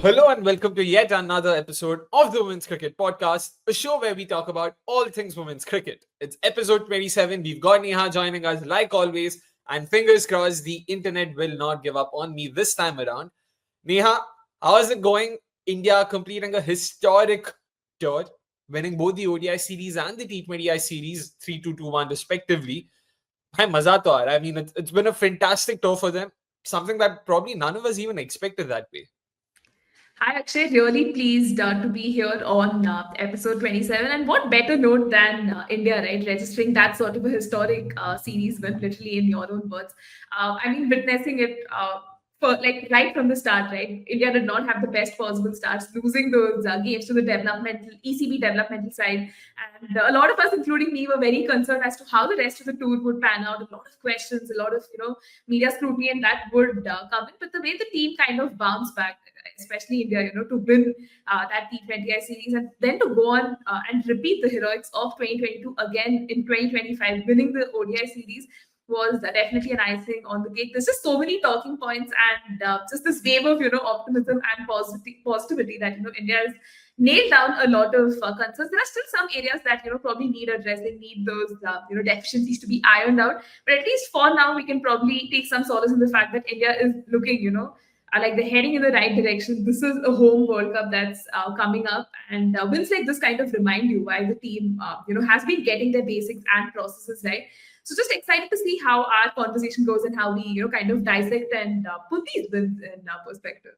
Hello and welcome to yet another episode of the Women's Cricket Podcast, a show where we talk about all things women's cricket. It's episode 27. We've got Neha joining us like always, and fingers crossed the internet will not give up on me this time around. Neha, how is it going? India completing a historic tour, winning both the ODI series and the T20I series 3-2-2-1 respectively. Hai maza to aa raha hai. I mean, it's been a fantastic tour for them, something that probably none of us even expected that way. Hi, Akshay. Really pleased to be here on episode 27. And what better note than India, right? Registering that sort of a historic series win, literally in your own words. Witnessing it for like right from the start, right? India did not have the best possible starts, losing those games to the developmental ECB developmental side, and a lot of us, including me, were very concerned as to how the rest of the tour would pan out. A lot of questions, a lot of media scrutiny, and that would come in. But the way the team kind of bounced back, especially India, to win that T20I series and then to go on and repeat the heroics of 2022 again in 2025, winning the ODI series was definitely an icing on the cake. There's just so many talking points and just this wave of optimism and positivity that India has nailed down a lot of concerns. There are still some areas that probably need addressing, need those deficiencies to be ironed out. But at least for now, we can probably take some solace in the fact that India is looking, like they're heading in the right direction. This is a home World Cup that's coming up, and wins like this kind of remind you why the team, has been getting their basics and processes right. So just excited to see how our conversation goes and how we, kind of dissect and put these wins in perspective.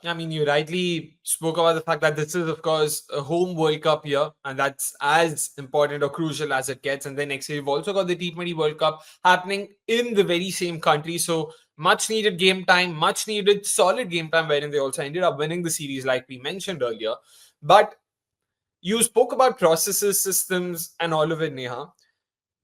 I mean, you rightly spoke about the fact that this is, of course, a home World Cup year, and that's as important or crucial as it gets. And then next year, you've also got the T20 World Cup happening in the very same country. So much needed game time, much needed solid game time, wherein they also ended up winning the series, like we mentioned earlier. But you spoke about processes, systems, and all of it, Neha.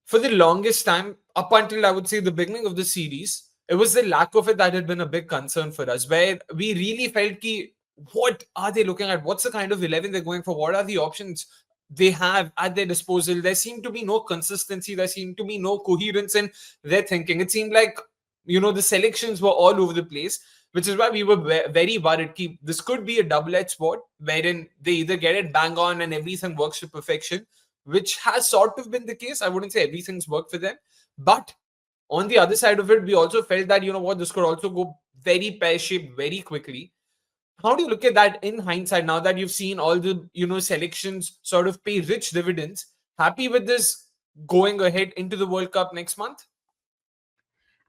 For the longest time, up until I would say the beginning of the series, it was the lack of it that had been a big concern for us, where we really felt ki, what are they looking at? What's the kind of 11 they're going for? What are the options they have at their disposal? There seemed to be no consistency. There seemed to be no coherence in their thinking. It seemed like, the selections were all over the place, which is why we were very worried. This could be a double-edged sword, wherein they either get it bang on and everything works to perfection, which has sort of been the case. I wouldn't say everything's worked for them. But on the other side of it, we also felt that, this could also go very pear-shaped very quickly. How do you look at that in hindsight now that you've seen all the, selections sort of pay rich dividends? Happy with this going ahead into the World Cup next month?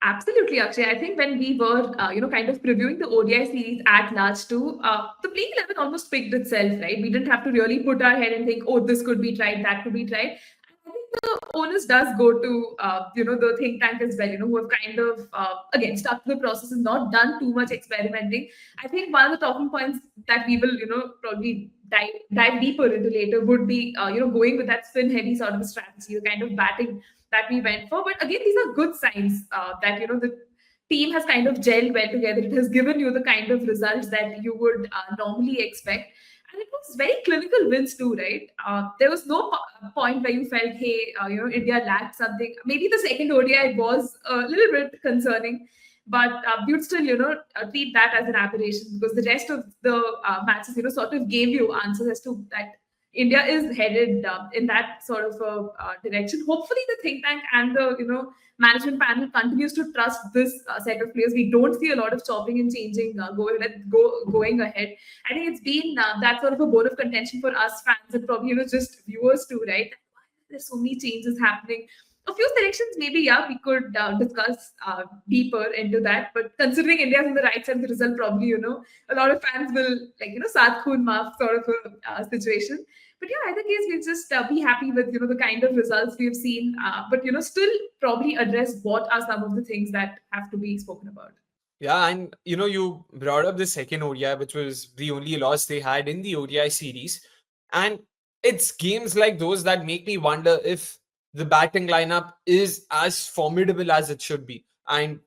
Absolutely, Akshay. I think when we were, kind of previewing the ODI series at large too, the playing 11 almost picked itself, right? We didn't have to really put our head and think, oh, this could be tried, that could be tried. I think the onus does go to, the think tank as well, who have kind of, again, stuck to the process and not done too much experimenting. I think one of the talking points that we will, probably dive deeper into later would be, going with that spin heavy sort of a strategy, the kind of batting that we went for. But again, these are good signs that the team has kind of gelled well together. It has given you the kind of results that you would normally expect. And it was very clinical wins too, right? There was no point where you felt, hey, India lacked something. Maybe the second ODI was a little bit concerning, but you'd still, treat that as an aberration because the rest of the matches, sort of gave you answers as to that India is headed in that sort of direction. Hopefully, the think tank and the management panel continues to trust this set of players. We don't see a lot of chopping and changing going ahead. I think it's been that sort of a bone of contention for us fans and probably just viewers too, right? There's so many changes happening. A few selections, maybe, yeah, we could discuss deeper into that. But considering India's on the right side of the result, probably, a lot of fans will, like, Sat Khoon Maaf sort of a situation. But yeah, either case, we'll just be happy with, the kind of results we've seen. But, still probably address what are some of the things that have to be spoken about. Yeah, and you brought up the second ODI, which was the only loss they had in the ODI series. And it's games like those that make me wonder if the batting lineup is as formidable as it should be. And,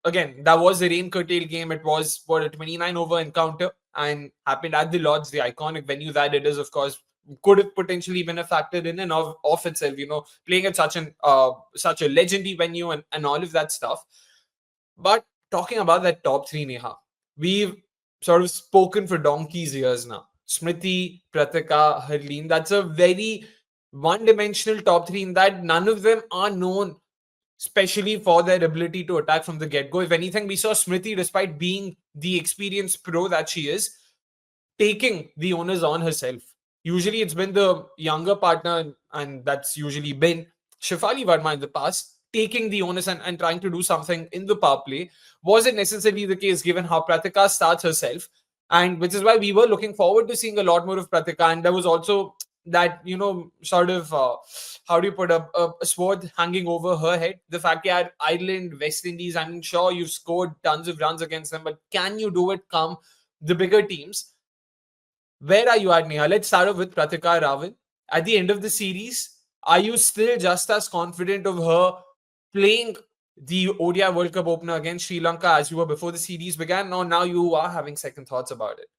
again, that was a rain curtail game. It was for a 29 over encounter and happened at the Lords, the iconic venue that it is, of course, could have potentially been a factor in and of itself, playing at such a legendary venue and all of that stuff. But talking about that top three, Neha, we've sort of spoken for donkey's years now. Smriti, Pratika, Harleen, that's a very one-dimensional top three in that none of them are known especially for their ability to attack from the get-go. If anything, we saw Smriti, despite being the experienced pro that she is, taking the onus on herself. Usually it's been the younger partner, and that's usually been Shefali Verma in the past, taking the onus and trying to do something in the power play. Wasn't necessarily the case given how Pratika starts herself. And which is why we were looking forward to seeing a lot more of Pratika. And there was also that, sort of, how do you put a sword hanging over her head? The fact that Ireland, West Indies, I'm sure you've scored tons of runs against them, but can you do it come the bigger teams? Where are you at, Neha? Let's start off with Pratika Rawal. At the end of the series, are you still just as confident of her playing the ODI World Cup opener against Sri Lanka as you were before the series began? Or now you are having second thoughts about it?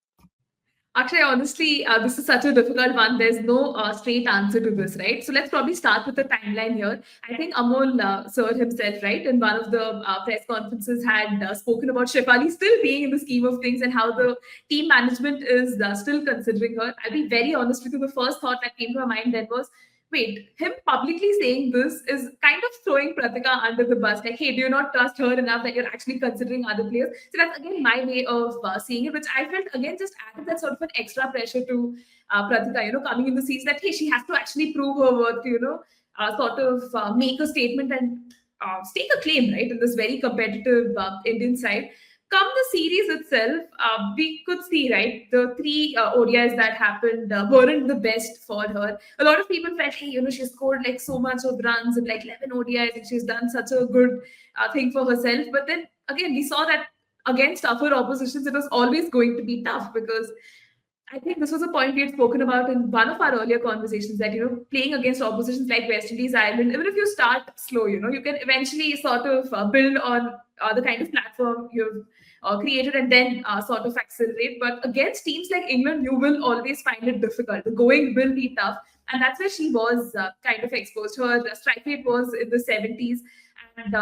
Actually, honestly, this is such a difficult one. There's no straight answer to this, right? So let's probably start with the timeline here. I think Amol sir himself, right, in one of the press conferences had spoken about Shefali still being in the scheme of things and how the team management is still considering her. I'll be very honest with you. The first thought that came to my mind then was, wait, him publicly saying this is kind of throwing Pratika under the bus. Like, hey, do you not trust her enough that you're actually considering other players? So that's again my way of seeing it, which I felt again just added that sort of an extra pressure to Pratika, coming in the seats that, hey, she has to actually prove her worth, sort of make a statement and stake a claim, right, in this very competitive Indian side. Come the series itself, we could see, right, the three ODIs that happened weren't the best for her. A lot of people felt, hey, she scored like so much of runs in like 11 ODIs and she's done such a good thing for herself. But then again, we saw that against tougher oppositions, it was always going to be tough because I think this was a point we had spoken about in one of our earlier conversations that, playing against oppositions like West Indies, Ireland, even if you start slow, you can eventually sort of build on the kind of platform you've created and then sort of accelerate. But against teams like England, you will always find it difficult. The going will be tough. And that's where she was kind of exposed. Her strike rate was in the 70s. And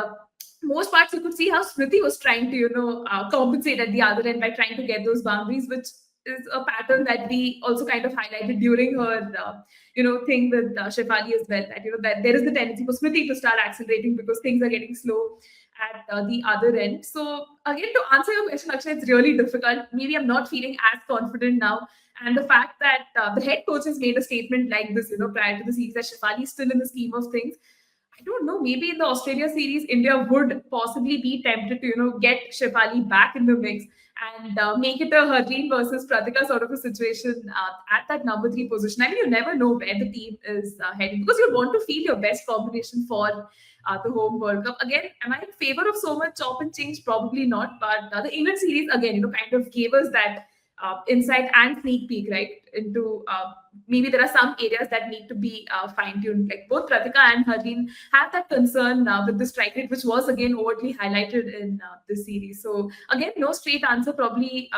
most parts you could see how Smriti was trying to, compensate at the other end by trying to get those boundaries, which is a pattern that we also kind of highlighted during her, thing with Shefali as well. That that there is the tendency for Smriti to start accelerating because things are getting slow at the other end. So again, to answer your question, actually, it's really difficult. Maybe I'm not feeling as confident now. And the fact that the head coach has made a statement like this, prior to the series, that Shefali is still in the scheme of things. I don't know. Maybe in the Australia series, India would possibly be tempted to, get Shefali back in the mix and make it a Harleen versus Pratika sort of a situation at that number three position. I mean, you never know where the team is heading because you want to feel your best combination for the home World Cup. Again, am I in favor of so much chop and change? Probably not. But the England series, again, kind of gave us that insight and sneak peek, right, into maybe there are some areas that need to be fine-tuned. Like both Pratika and Harleen have that concern with the strike rate, which was again overtly highlighted in this series. So again, no straight answer. Probably,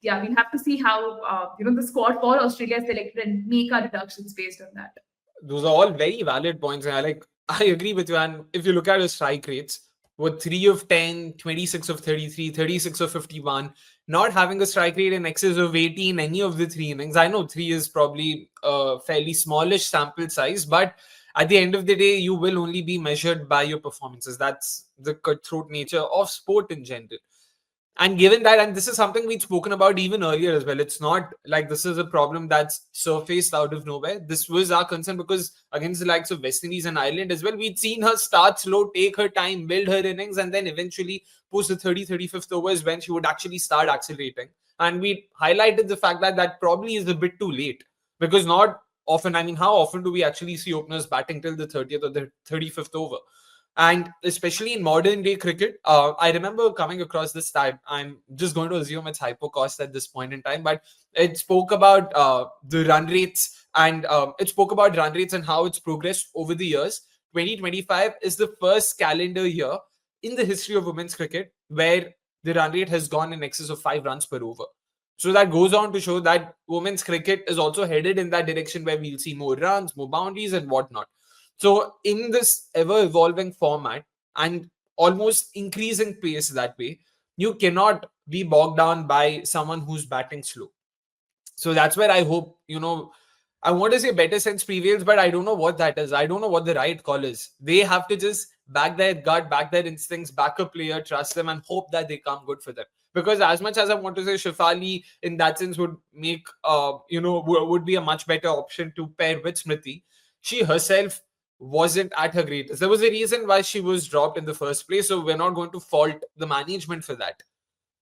yeah, we'll have to see how the squad for Australia is selected and make our deductions based on that. Those are all very valid points. And I agree with you. And if you look at his strike rates, with 3 of 10, 26 of 33, 36 of 51, not having a strike rate in excess of 80 in any of the three innings. I know 3 is probably a fairly smallish sample size, but at the end of the day, you will only be measured by your performances. That's the cutthroat nature of sport in general. And given that, and this is something we'd spoken about even earlier as well, it's not like this is a problem that's surfaced out of nowhere. This was our concern because against the likes of West Indies and Ireland as well, we'd seen her start slow, take her time, build her innings, and then eventually post the 30, 35th overs when she would actually start accelerating. And we highlighted the fact that that probably is a bit too late because not often, I mean, how often do we actually see openers batting till the 30th or the 35th over? And especially in modern day cricket, I remember coming across this stat. I'm just going to assume it's hypocost at this point in time, but it spoke about the run rates and it spoke about run rates and how it's progressed over the years. 2025 is the first calendar year in the history of women's cricket where the run rate has gone in excess of 5 runs per over. So that goes on to show that women's cricket is also headed in that direction where we'll see more runs, more boundaries, and whatnot. So in this ever evolving format and almost increasing pace that way, you cannot be bogged down by someone who's batting slow. So that's where I hope, I want to say better sense prevails, but I don't know what that is. I don't know what the right call is. They have to just back their gut, back their instincts, back a player, trust them, and hope that they come good for them. Because as much as I want to say Shefali in that sense would make, would be a much better option to pair with Smriti, she herself wasn't at her greatest. There was a reason why she was dropped in the first place. So we're not going to fault the management for that.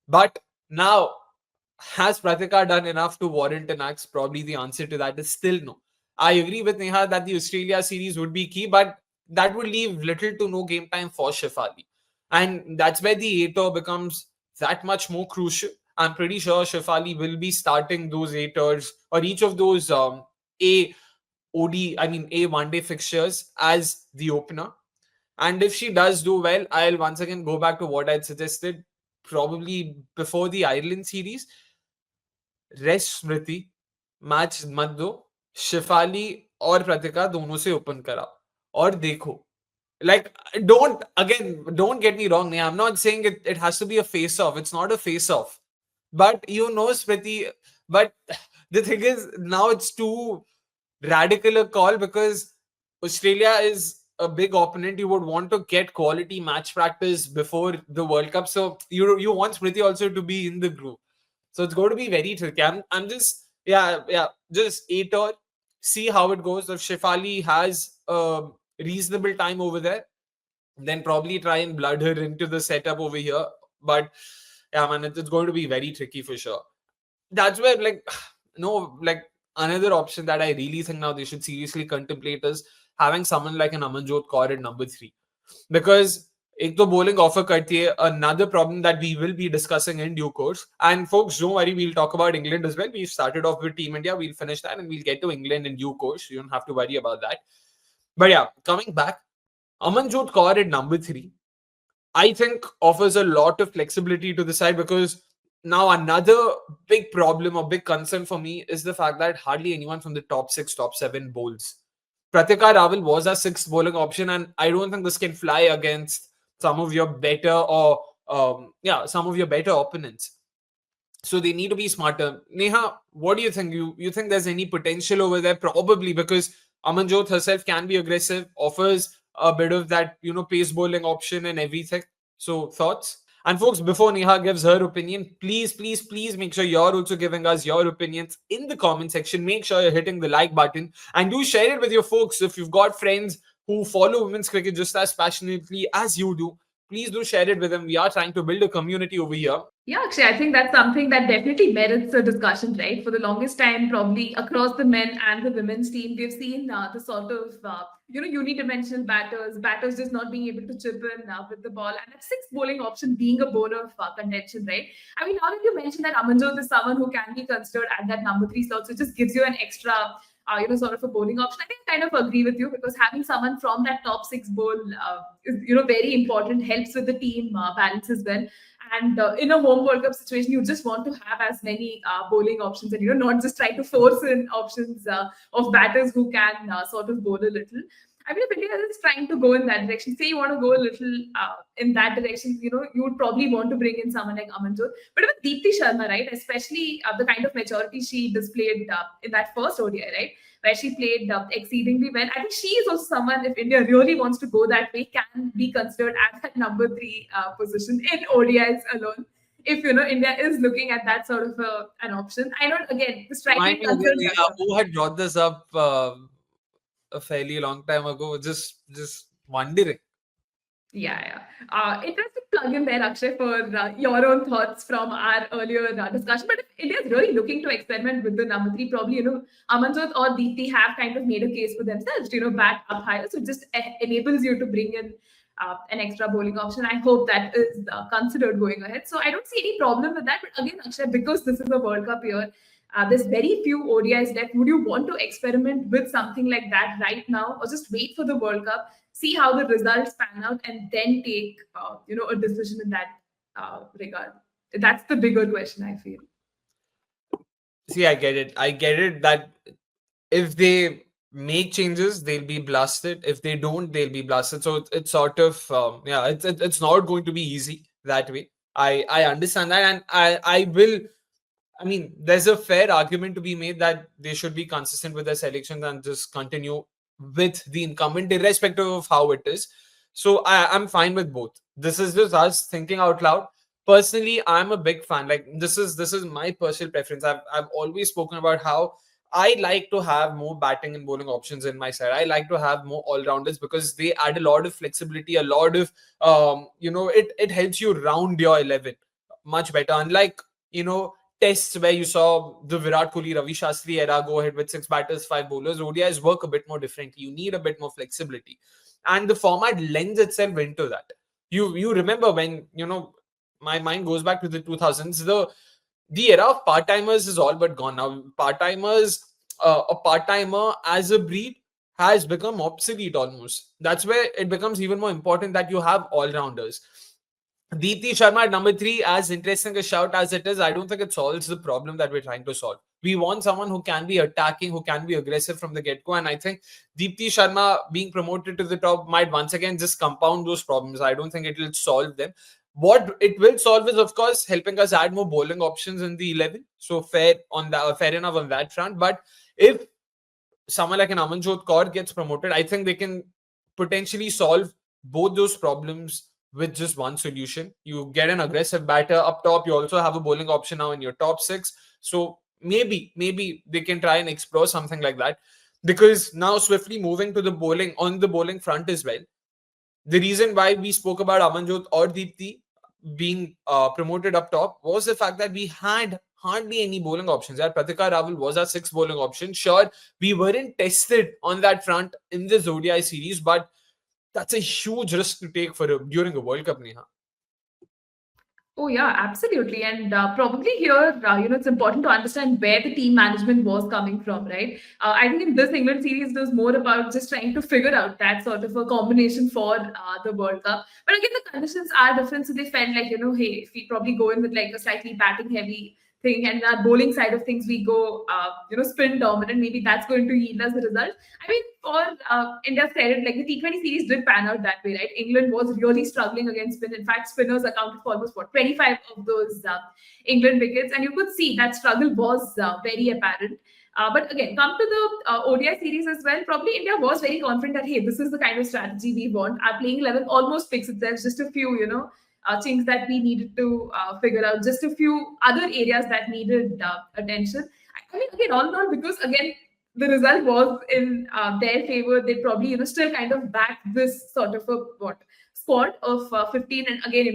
But now, has Pratika done enough to warrant an axe? Probably the answer to that is still no. I agree with Neha that the Australia series would be key, but that would leave little to no game time for Shefali. And that's where the A tour becomes that much more crucial. I'm pretty sure Shefali will be starting those A tours or each of those A A one day fixtures as the opener. And if she does do well, I'll once again go back to what I'd suggested probably before the Ireland series. Rest Smriti match मत दो शिफाली और प्रतिका दोनों से open करा और देखो like don't get me wrong, I'm not saying it has to be a face off. It's not a face off, but Smriti, but the thing is now it's too radical a call because Australia is a big opponent. You would want to get quality match practice before the World Cup, so you want Smriti also to be in the group. So it's going to be very tricky. I'm just just 8 or see how it goes. If Shefali has a reasonable time over there, then probably try and blood her into the setup over here. But yeah, man, it's going to be very tricky for sure. That's where no, another option that I really think now they should seriously contemplate is having someone like an Amanjot Kaur at number 3. Because एक तो bowling offer करती है, another problem that we will be discussing in due course. And folks, don't worry, we'll talk about England as well. We started off with Team India, we'll finish that and we'll get to England in due course. You don't have to worry about that. But yeah, coming back, Amanjot Kaur at number 3, I think offers a lot of flexibility to the side because now another big problem or big concern for me is the fact that hardly anyone from the top 6, top 7 bowls. Pratika Rawal was our 6th bowling option, and I don't think this can fly against some of your better some of your better opponents. So they need to be smarter. Neha, what do you think? You think there's any potential over there? Probably because Amanjot herself can be aggressive, offers a bit of that, pace bowling option and everything. So thoughts? And folks, before Neha gives her opinion, please, please, please make sure you're also giving us your opinions in the comment section. Make sure you're hitting the like button and do share it with your folks. If you've got friends who follow women's cricket just as passionately as you do, please do share it with them. We are trying to build a community over here. Yeah, actually, I think that's something that definitely merits a discussion, right? For the longest time, probably across the men and the women's team, we've seen the sort of unidimensional batters just not being able to chip in with the ball, and that sixth bowling option being a bone of contention, right? I mean, now that you mentioned that Amanjot is someone who can be considered at that number 3 slot, so it just gives you an extra. Sort of a bowling option. I think I kind of agree with you because having someone from that top 6 bowl is, very important. Helps with the team balance as well. And in a home World Cup situation, you just want to have as many bowling options and not just try to force in options of batters who can sort of bowl a little. I mean, if India is trying to go in that direction, say you want to go a little in that direction, you would probably want to bring in someone like Amanjot. But with Deepti Sharma, right, especially the kind of maturity she displayed in that first ODI, right, where she played exceedingly well. I think she is also someone, if India really wants to go that way, can be considered at that number 3 position in ODIs alone. If India is looking at that sort of an option, I know again the striking concerns. Who had brought this up a fairly long time ago? Just wondering. Yeah. Interesting plug in there, Akshay, for your own thoughts from our earlier discussion. But if India is really looking to experiment with the number 3, probably, Amanjot or Deepti have kind of made a case for themselves to, bat up higher. So it just enables you to bring in an extra bowling option. I hope that is considered going ahead. So I don't see any problem with that. But again, Akshay, because this is a World Cup year, there's very few ODIs left. Would you want to experiment with something like that right now, or just wait for the World Cup, see how the results pan out, and then take a decision in that regard? That's the bigger question, I feel. See, I get it. I get it that if they make changes, they'll be blasted. If they don't, they'll be blasted. So it's sort of it's not going to be easy that way. I understand that, and I will. I mean, there's a fair argument to be made that they should be consistent with their selections and just continue with the incumbent, irrespective of how it is. So I'm fine with both. This is just us thinking out loud. Personally, I'm a big fan. Like this is my personal preference. I've always spoken about how I like to have more batting and bowling options in my side. I like to have more all rounders because they add a lot of flexibility, a lot of it helps you round your 11 much better. Unlike tests where you saw the Virat Kohli, Ravi Shastri era go ahead with six batters, five bowlers, ODIs work a bit more differently. You need a bit more flexibility, and the format lends itself into that. You remember when my mind goes back to the 2000s. The era of part timers is all but gone now. Part timers, a part timer as a breed has become obsolete almost. That's where it becomes even more important that you have all rounders. Deepti Sharma at number three, as interesting a shout as it is, I don't think it solves the problem that we're trying to solve. We want someone who can be attacking, who can be aggressive from the get go. And I think Deepti Sharma being promoted to the top might once again just compound those problems. I don't think it will solve them. What it will solve is, of course, helping us add more bowling options in the 11. So fair enough on that front. But if someone like an Amanjot Kaur gets promoted, I think they can potentially solve both those problems with just one solution. You get an aggressive batter up top. You also have a bowling option now in your top six. So maybe they can try and explore something like that. Because now swiftly moving to the bowling on the bowling front as well. The reason why we spoke about Amanjot or Deepti being promoted up top was the fact that we had hardly any bowling options. That Pratika Rawal was our sixth bowling option. Sure, we weren't tested on that front in the ODI series, but that's a huge risk to take during a World Cup, Neha. Oh yeah, absolutely. And probably here, it's important to understand where the team management was coming from, right? I think in this England series, it was more about just trying to figure out that sort of a combination for the World Cup. But again, the conditions are different, so they felt like, hey, if we probably go in with like a slightly batting heavy thing, and our bowling side of things, we go, spin dominant, maybe that's going to yield us the result. I mean, for India's credit, like the T20 series did pan out that way, right? England was really struggling against spin. In fact, spinners accounted for almost 25 of those England wickets, and you could see that struggle was very apparent. But again, come to the ODI series as well. Probably India was very confident that hey, this is the kind of strategy we want. Our playing level almost fixed itself. Just a few, things that we needed to figure out. Just a few other areas that needed attention. I mean, again, all in all, because again, the result was in their favor. They probably, still kind of back this sort of a squad of 15. And again,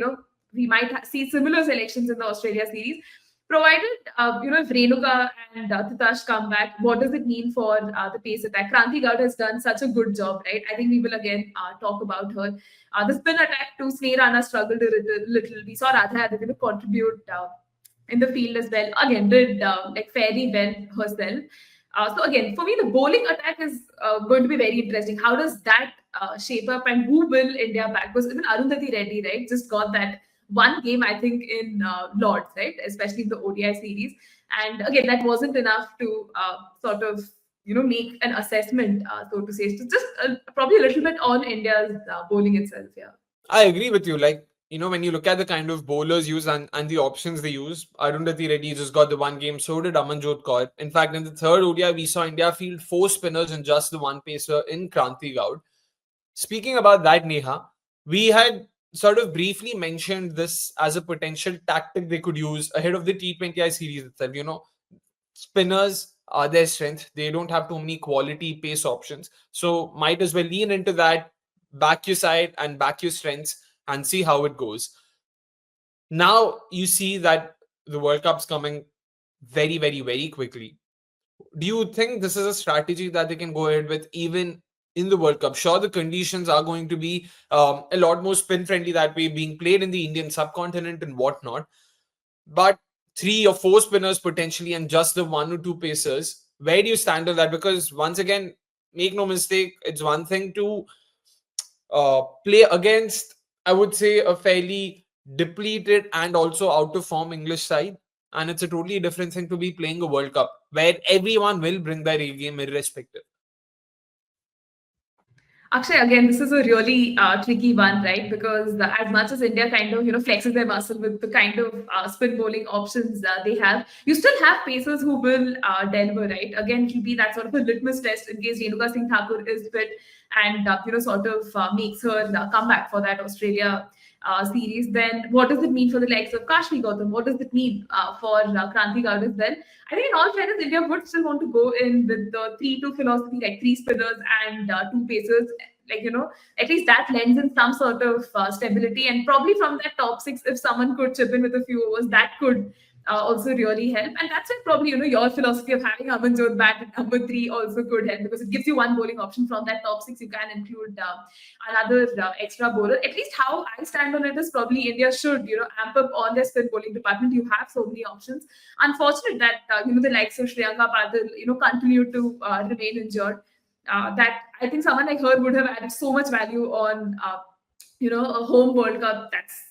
we might see similar selections in the Australia series. Provided, if Renuka and Titash come back, what does it mean for the pace attack? Kranti has done such a good job, right? I think we will again talk about her. The spin attack to Sneh Rana struggled a little. We saw Radha Aditya contribute in the field as well. Again, did like fairly well herself. So again, for me, the bowling attack is going to be very interesting. How does that shape up, and who will India back? Because even Arundhati Reddy, right, just got that one game, I think, in Lords, right, especially in the ODI series. And again, that wasn't enough to sort of make an assessment, so to say. So just probably a little bit on India's bowling itself. Yeah. I agree with you. Like, when you look at the kind of bowlers used and the options they use, Arundhati Reddy just got the one game, so did Amanjot Kaur. In fact, in the third ODI, we saw India field four spinners and just the one pacer in Kranti. Speaking about that, Neha, we had sort of briefly mentioned this as a potential tactic they could use ahead of the T20I series itself. Spinners are their strength. They don't have too many quality pace options. So might as well lean into that, back your side and back your strengths and see how it goes. Now you see that the World Cup's coming very, very, very quickly. Do you think this is a strategy that they can go ahead with even in the World Cup? Sure, the conditions are going to be a lot more spin friendly that way, being played in the Indian subcontinent and whatnot. But three or four spinners potentially and just the one or two pacers, where do you stand on that? Because once again, make no mistake, it's one thing to play against, I would say, a fairly depleted and also out of form English side. And it's a totally different thing to be playing a World Cup where everyone will bring their A game irrespective. Actually, again, this is a really tricky one, right? Because as much as India kind of flexes their muscle with the kind of spin bowling options they have, you still have pacers who will deliver, right? Again, it will be that sort of a litmus test in case Renuka Singh Thakur is fit and sort of makes her comeback for that Australia series. Then what does it mean for the likes of Kashmi Gautam? What does it mean for Kranti Gaur as well? I think in all fairness, India would still want to go in with the 3-2 philosophy, like three spinners and two pacers. Like, at least that lends in some sort of stability. And probably from that top six, if someone could chip in with a few overs, that could also really help. And that's why probably, your philosophy of having Amanjot bat at number three also could help because it gives you one bowling option from that top six. You can include another extra bowler. At least how I stand on it is probably India should, amp up on their spin bowling department. You have so many options. Unfortunate that the likes of Shriyanka Padil continue to remain injured. That I think someone like her would have added so much value on a home World Cup. That's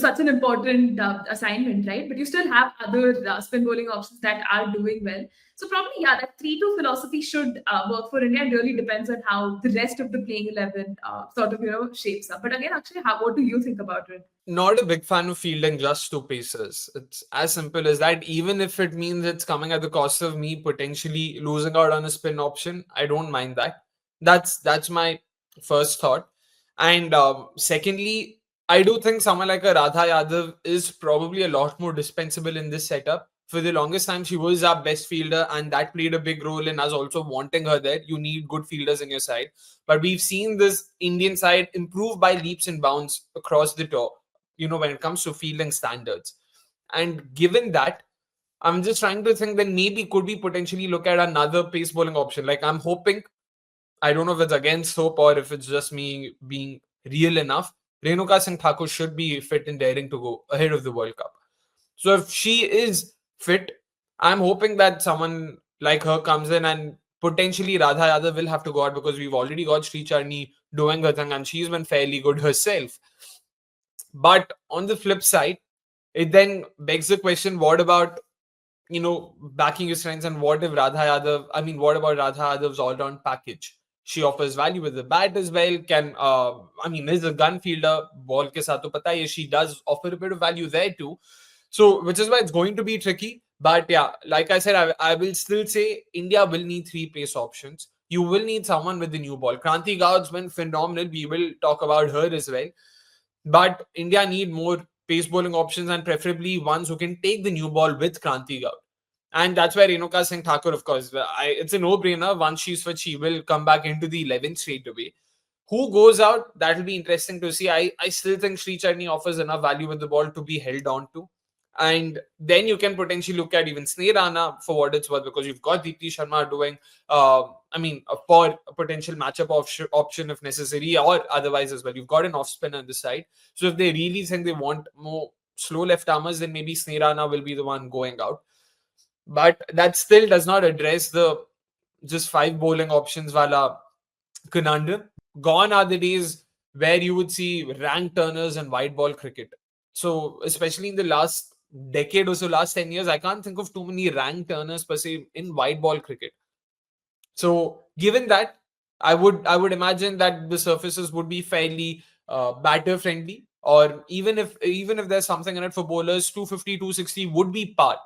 such an important assignment, right? But you still have other spin bowling options that are doing well. So probably yeah, that 3-2 philosophy should work for India. It really depends on how the rest of the playing 11 sort of shapes up. But again, actually, what do you think about it? Not a big fan of fielding just two paces. It's as simple as that. Even if it means it's coming at the cost of me potentially losing out on a spin option, I don't mind that. That's my first thought. And secondly, I do think someone like a Radha Yadav is probably a lot more dispensable in this setup. For the longest time, she was our best fielder, and that played a big role in us also wanting her there. You need good fielders in your side. But we've seen this Indian side improve by leaps and bounds across the tour, when it comes to fielding standards. And given that, I'm just trying to think then maybe could we potentially look at another pace bowling option? Like I'm hoping, I don't know if it's against hope or if it's just me being real enough. Renuka Singh Thakur should be fit and daring to go ahead of the World Cup. So if she is fit, I'm hoping that someone like her comes in, and potentially Radha Yadav will have to go out because we've already got Sri Charni doing her thing and she's been fairly good herself. But on the flip side, it then begs the question, what about, backing your strengths, and what about Radha Yadav's all-round package? She offers value with the bat as well, is a gun fielder, ball ke saath to pata hai, she does offer a bit of value there too. So, which is why it's going to be tricky. But yeah, like I said, I will still say India will need three pace options. You will need someone with the new ball. Kranti Gaur's been phenomenal. We will talk about her as well. But India need more pace bowling options and preferably ones who can take the new ball with Kranti Gaur. And that's where Renuka Singh Thakur, of course, it's a no-brainer. Once she's fit, she will come back into the 11 straight away. Who goes out, that will be interesting to see. I still think Sri Charni offers enough value with the ball to be held on to. And then you can potentially look at even Sneh Rana for what it's worth, because you've got Deepti Sharma doing, for a potential matchup option if necessary, or otherwise as well. You've got an off spinner on the side. So if they really think they want more slow left armers, then maybe Sneh Rana will be the one going out. But that still does not address the just five bowling options wala conundrum. Gone are the days where you would see rank turners and white ball cricket. So, especially in the last decade or so, last 10 years, I can't think of too many rank turners per se in white ball cricket. So, given that, I would imagine that the surfaces would be fairly batter friendly, or even if there's something in it for bowlers, 250, 260 would be par.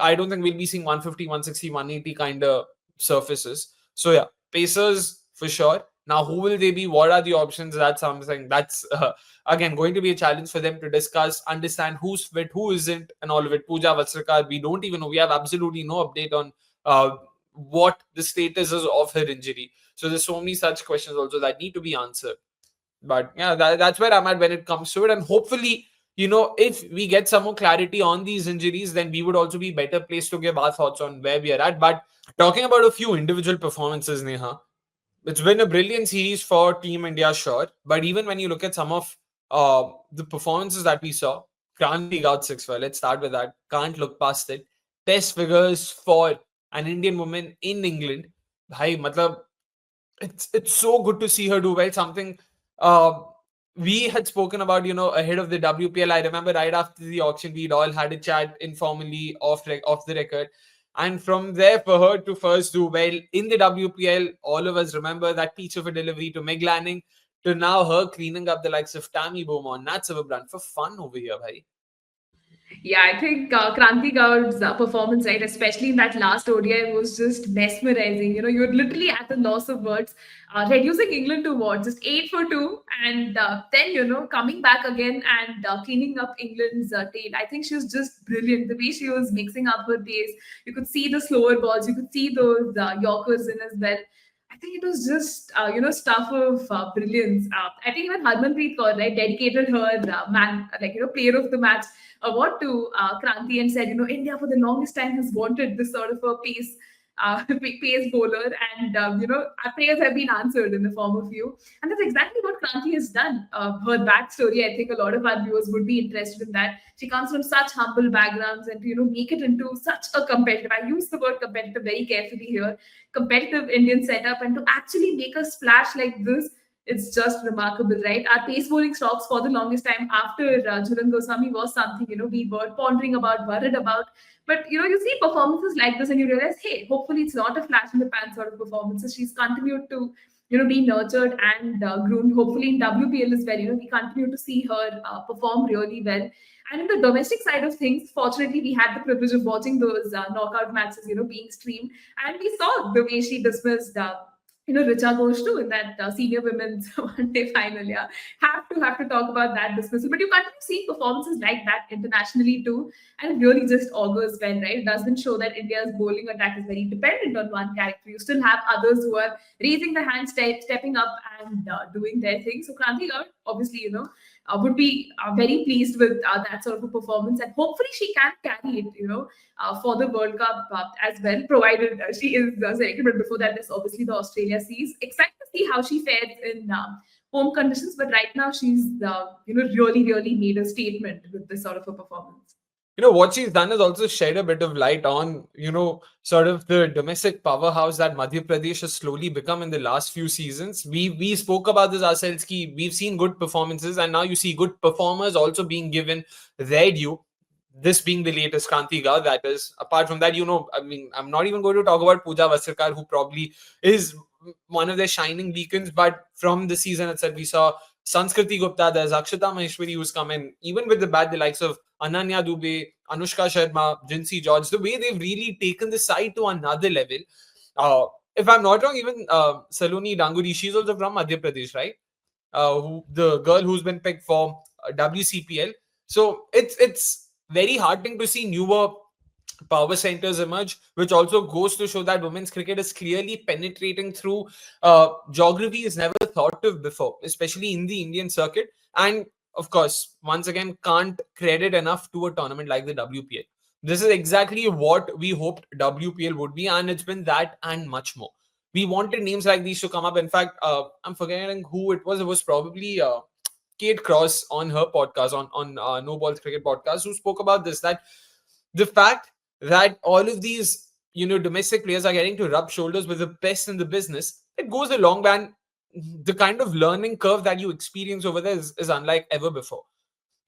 I don't think we'll be seeing 150, 160, 180 kind of surfaces. So yeah, pacers for sure. Now, who will they be? What are the options? That's something that's again going to be a challenge for them to discuss, understand who's fit, who isn't, and all of it. Pooja Vastrkar, we don't even know. We have absolutely no update on uh, what the status is of her injury. So there's so many such questions also that need to be answered. But yeah, that's where I'm at when it comes to it. And hopefully, if we get some more clarity on these injuries, then we would also be better placed to give our thoughts on where we are at. But talking about a few individual performances, Neha, it's been a brilliant series for Team India, sure. But even when you look at some of the performances that we saw, Kranti got 6 well. Let's start with that. Can't look past it. Test figures for an Indian woman in England. Bhai, matlab, it's so good to see her do well. Something uh, we had spoken about, ahead of the WPL. I remember right after the auction, we'd all had a chat informally off the record, And from there, for her to first do well in the WPL, all of us remember that piece of a delivery to Meg Lanning, to now her cleaning up the likes of Tammy Beaumont, Nats of a brand for fun over here, bhai. Yeah, I think Kranti Gaur's performance, right, especially in that last ODI, was just mesmerizing. You know, you're literally at the loss of words, reducing England to what, just 8 for 2, and then coming back again and cleaning up England's tail. I think she was just brilliant. The way she was mixing up her pace, you could see the slower balls, you could see those Yorkers in as well. I think it was just stuff of brilliance. I think even Harmanpreet Kaur, right, dedicated her player of the match award to Kranti and said, India for the longest time has wanted this sort of a pace bowler, and our prayers have been answered in the form of you. And that's exactly what Kranti has done. Her backstory, I think a lot of our viewers would be interested in that. She comes from such humble backgrounds, and to make it into such a competitive. I use the word competitive very carefully here. Competitive Indian setup, and to actually make a splash like this, it's just remarkable, right? Our pace bowling stocks for the longest time after Jhulan Goswami was something, we were pondering about, worried about. But, you see performances like this and you realize, hey, hopefully it's not a flash in the pan sort of performances. She's continued to, be nurtured and groomed. Hopefully in WPL as well, we continue to see her perform really well. And in the domestic side of things, fortunately, we had the privilege of watching those knockout matches, being streamed. And we saw the way she dismissed Richa Ghosh too in that senior women's one day final. Yeah, have to talk about that dismissal. But you continue seeing performances like that internationally too, and it really just augurs well, right? It doesn't show that India's bowling attack is very dependent on one character. You still have others who are raising their hands, stepping up, and doing their thing. So Kranti Gaur, obviously, would be very pleased with that sort of a performance, and hopefully she can carry it, for the World Cup as well, provided she is selected. But before that, there's obviously the Australia series. Excited to see how she fares in home conditions. But right now, she's really, really made a statement with this sort of a performance. What she's done is also shed a bit of light on, sort of the domestic powerhouse that Madhya Pradesh has slowly become in the last few seasons. We spoke about this ourselves. We've seen good performances, and now you see good performers also being given their due. This being the latest Kranti Gaur, that is. Apart from that, I mean, I'm not even going to talk about Pooja Vasarkar, who probably is one of their shining beacons. But from the season itself, we saw Sanskriti Gupta, there's Akshata Maheshwari who's come in, even with the bat, the likes of Ananya Dubey, Anushka Sharma, Jincy George, the way they've really taken the side to another level. If I'm not wrong, even Saloni Danguri, she's also from Madhya Pradesh, right? The girl who's been picked for WCPL. So it's very heartening to see newer power centers emerge, which also goes to show that women's cricket is clearly penetrating through geography is never thought of before, especially in the Indian circuit. And of course, once again, can't credit enough to a tournament like the WPL. This is exactly what we hoped WPL would be, and it's been that and much more. We wanted names like these to come up. In fact, I'm forgetting who it was. It was probably Kate Cross on her podcast, on No Balls Cricket podcast, who spoke about this, that the fact that all of these domestic players are getting to rub shoulders with the best in the business, it goes a long way. And the kind of learning curve that you experience over there is unlike ever before,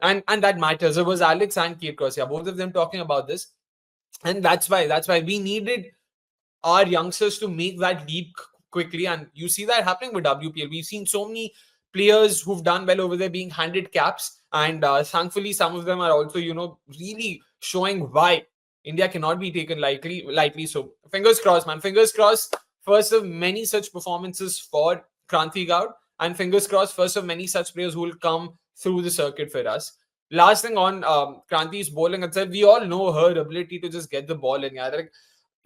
and that matters. It was Alex and Kate Cross, yeah, both of them talking about this. And that's why we needed our youngsters to make that leap quickly. And you see that happening with WPL. We've seen so many players who've done well over there being handed caps, and thankfully some of them are also really showing why India cannot be taken lightly. So fingers crossed, man. Fingers crossed. First of many such performances for Kranti Gaur, and fingers crossed, first of many such players who will come through the circuit for us. Last thing on Kranti's bowling itself, we all know her ability to just get the ball in. Yeah, like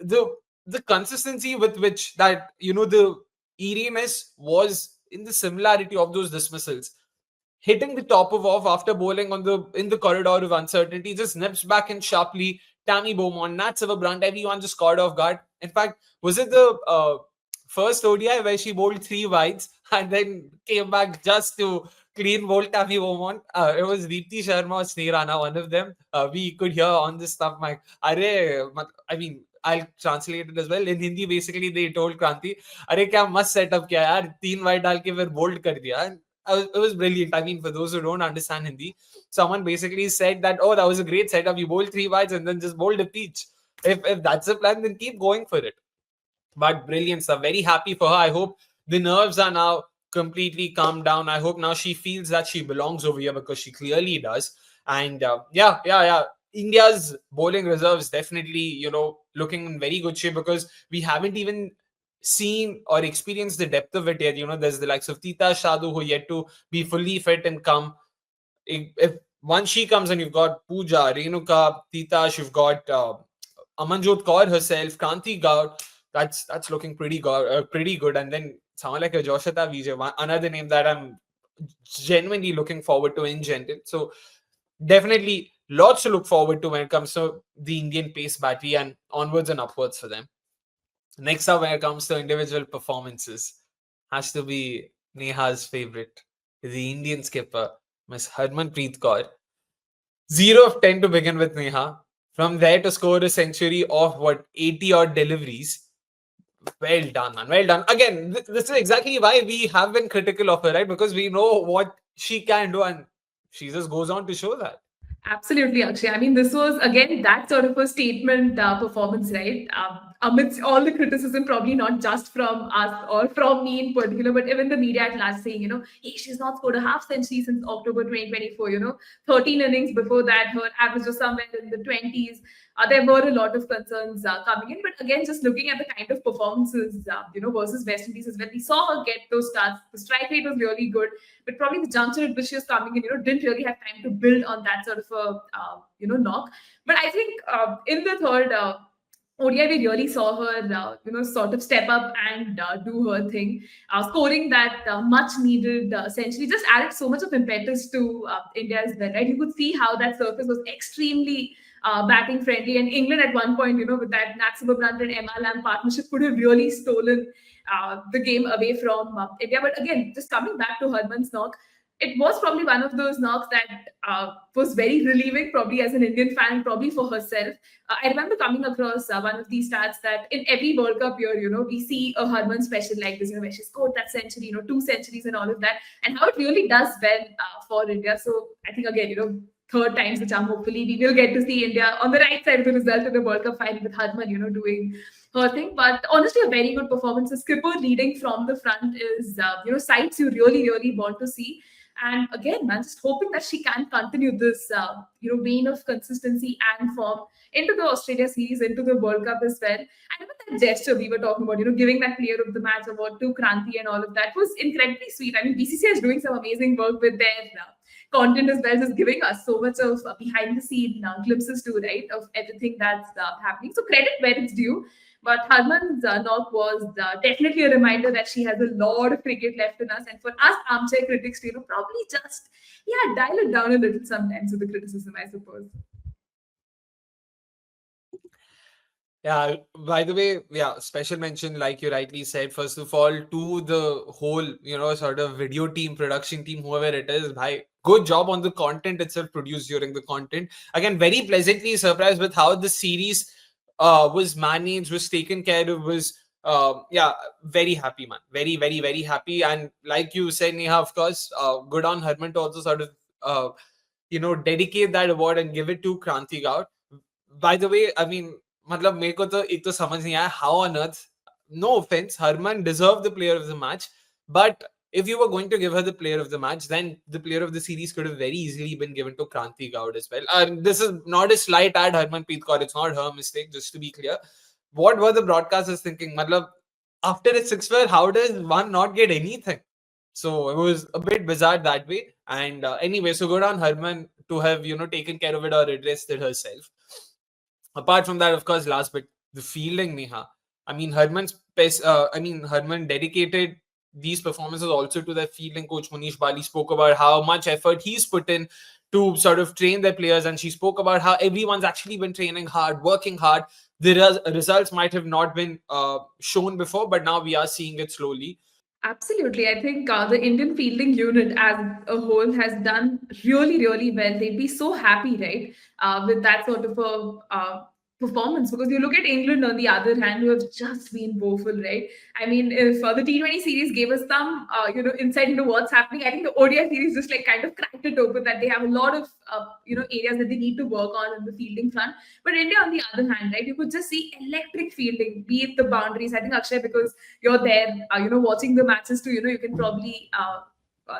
the the consistency with which that the eeriness was in the similarity of those dismissals, hitting the top of off after bowling in the corridor of uncertainty, just nips back in sharply. Tammy Beaumont, Nat Silverbrand, everyone just caught off guard. In fact, was it the first ODI where she bowled three wides and then came back just to clean bowl Tammy Beaumont? It was Deepti Sharma or Sneh Rana, one of them. We could hear on this stuff, Mike. I mean, I'll translate it as well. In Hindi, basically, they told Kranti, अरे क्या मस्त setup किया यार, तीन wide डाल के फिर bold कर दिया. And it was brilliant. I mean, for those who don't understand Hindi, someone basically said that, oh, that was a great setup. You bowled three wides and then just bowled a pitch. If that's the plan, then keep going for it. But brilliant stuff. Very happy for her. I hope the nerves are now completely calmed down. I hope now she feels that she belongs over here, because she clearly does. And yeah. India's bowling reserves definitely, looking in very good shape, because we haven't even seen or experienced the depth of it yet. There's the likes of Tita Shadu, who yet to be fully fit and come. If once she comes, and you've got Pooja, Renuka, Titash, you've got Amanjot Kaur herself, Kranti Gaur. That's looking pretty good. And then someone like a Joshita Vijay, another name that I'm genuinely looking forward to in general. So definitely lots to look forward to when it comes to the Indian pace battery, and onwards and upwards for them. Next up, when it comes to individual performances, has to be Neha's favorite, the Indian skipper, Miss Harmanpreet Kaur. 0 of 10 to begin with, Neha. From there to score a century of what, 80 odd deliveries. Well done, man. Well done. Again, this is exactly why we have been critical of her, right? Because we know what she can do, and she just goes on to show that. Absolutely, Akshay. I mean, this was again that sort of a statement performance, right? Amidst all the criticism, probably not just from us or from me in particular, but even the media at large saying, hey, she's not scored a half century since October 2024, 13 innings before that, her average was somewhere in the 20s. There were a lot of concerns coming in, but again, just looking at the kind of performances, versus West Indies as well, we saw her get those starts. The strike rate was really good, but probably the juncture at which she was coming in, didn't really have time to build on that sort of a, knock. But I think in the third ODI, we really saw her, sort of step up and do her thing. Scoring that much needed century just added so much of impetus to India as well, right? You could see how that surface was extremely batting friendly. And England at one point, with that Nat Blunt and Emma Lamb partnership, could have really stolen the game away from India. But again, just coming back to Harman's knock, it was probably one of those knocks that was very relieving, probably as an Indian fan, probably for herself. I remember coming across one of these stats that in every World Cup year, we see a Harman special like this, where she scored that century, 2 centuries and all of that, and how it really does well for India. So I think again, third time's the charm. Hopefully, we will get to see India on the right side of the result in the World Cup final with Harman, doing her thing. But honestly, a very good performance. A skipper leading from the front is, sights you really, really want to see. And again, man, just hoping that she can continue this, vein of consistency and form into the Australia series, into the World Cup as well. And even that gesture we were talking about, giving that player of the match award to Kranti and all of that was incredibly sweet. I mean, BCCI is doing some amazing work with their content as well, just giving us so much of behind the scene glimpses too, right, of everything that's happening. So credit where it's due. But Harman's knock was definitely a reminder that she has a lot of cricket left in us. And for us armchair critics to, probably just, yeah, dial it down a little sometimes with the criticism, I suppose. Yeah, by the way, yeah, special mention, like you rightly said, first of all, to the whole, sort of video team, production team, whoever it is, bhai, good job on the content itself produced during the content. Again, very pleasantly surprised with how the series was managed, was taken care of, was, yeah, very happy, man. Very, very, very happy. And like you said, Neha, of course, good on Harman to also sort of, dedicate that award and give it to Kranti Gaur. By the way, I mean, मतलब मेरे को तो एक तो समझ नहीं आया how on earth, no offense, Harman deserved the player of the match, but if you were going to give her the player of the match, then the player of the series could have very easily been given to Kranti Gaur as well. This is not a slight at Harmanpreet Kaur, it's not her mistake, just to be clear. What were the broadcasters thinking? Matlab, after a six-fair, how does one not get anything? So it was a bit bizarre that way. And anyway, so good on Harman to have, taken care of it or addressed it herself. Apart from that, of course, last bit, the fielding, Neha. I mean, Harman dedicated these performances also to their fielding coach. Munish Bali spoke about how much effort he's put in to sort of train their players, and she spoke about how everyone's actually been training hard, working hard. The results might have not been shown before, but now we are seeing it slowly. Absolutely. I think the Indian fielding unit as a whole has done really, really well. They'd be so happy, right, with that sort of a performance, because you look at England on the other hand, who have just been woeful, right? I mean, if the T20 series gave us some, insight into what's happening, I think the ODI series just like kind of cracked it open that they have a lot of, areas that they need to work on the fielding front. But India, on the other hand, right, you could just see electric fielding, be it the boundaries. I think Akshay, because you're there, watching the matches too, you can probably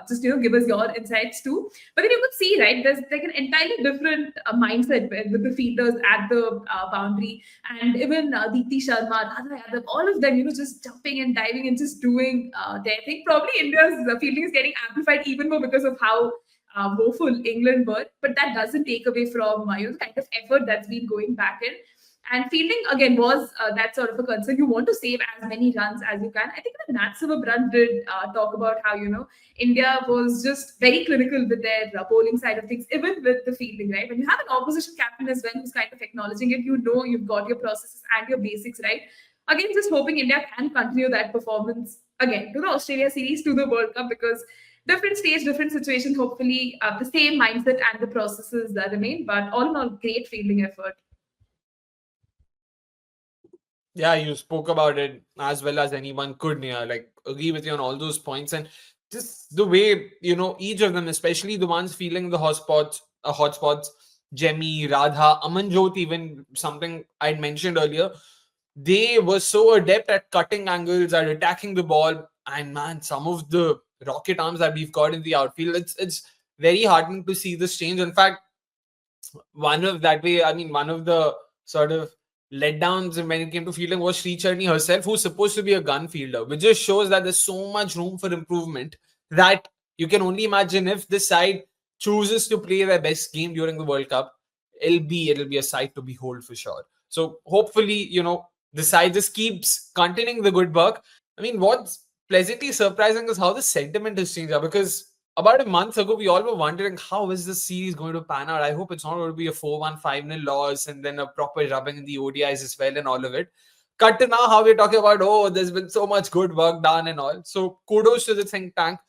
just give us your insights too. But then you could see, right, there's like an entirely different mindset with the fielders at the boundary, and even Deepti Sharma, Radha Yadav, all of them, just jumping and diving and just doing their thing. Probably India's fielding is getting amplified even more because of how woeful England were, but that doesn't take away from the kind of effort that's been going back in. And fielding again was that sort of a concern. You want to save as many runs as you can. I think that Nat Silverbrand did talk about how India was just very clinical with their bowling side of things, even with the fielding. Right, when you have an opposition captain as well who's kind of acknowledging it, you've got your processes and your basics right. Again, just hoping India can continue that performance again to the Australia series, to the World Cup, because different stage, different situation. Hopefully, the same mindset and the processes remain. But all in all, great fielding effort. Yeah, you spoke about it as well as anyone could, Nia. Like, agree with you on all those points. And just the way, each of them, especially the ones feeling the hotspots, Jemmy, Radha, Amanjot, even something I'd mentioned earlier, they were so adept at cutting angles, at attacking the ball. And man, some of the rocket arms that we've got in the outfield, it's very heartening to see this change. In fact, one of the sort of letdowns when it came to fielding was Sri Charni herself, who's supposed to be a gun fielder, which just shows that there's so much room for improvement that you can only imagine if this side chooses to play their best game during the World Cup, it'll be a sight to behold for sure. So hopefully, the side just keeps continuing the good work. I mean, what's pleasantly surprising is how the sentiment has changed, because about a month ago, we all were wondering how is this series going to pan out. I hope it's not going to be a 4-1, 5-0 loss and then a proper rubbing in the ODIs as well and all of it. Cut to now, how we're talking about, oh, there's been so much good work done and all. So kudos to the think tank.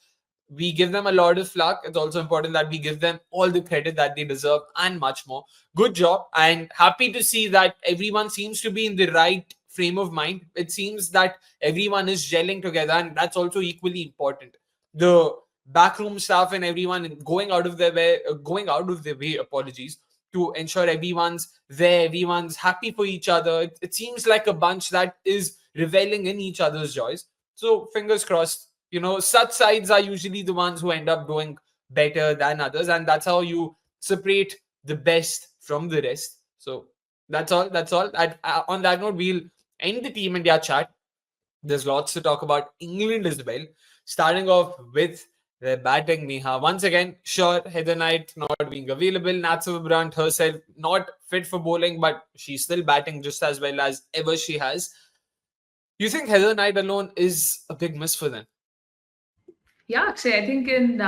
We give them a lot of luck. It's also important that we give them all the credit that they deserve and much more. Good job. And happy to see that everyone seems to be in the right frame of mind. It seems that everyone is gelling together, and that's also equally important. The backroom staff and everyone going out of their way, apologies, to ensure everyone's there, everyone's happy for each other. It seems like a bunch that is reveling in each other's joys. So fingers crossed. Such sides are usually the ones who end up doing better than others, and that's how you separate the best from the rest. So that's all. On that note, we'll end the Team India chat. There's lots to talk about England as well. Starting off with their batting, Neha. Once again, sure, Heather Knight not being available. Natsua Brandt herself not fit for bowling, but she's still batting just as well as ever she has. You think Heather Knight alone is a big miss for them? Yeah, Akshay, I think in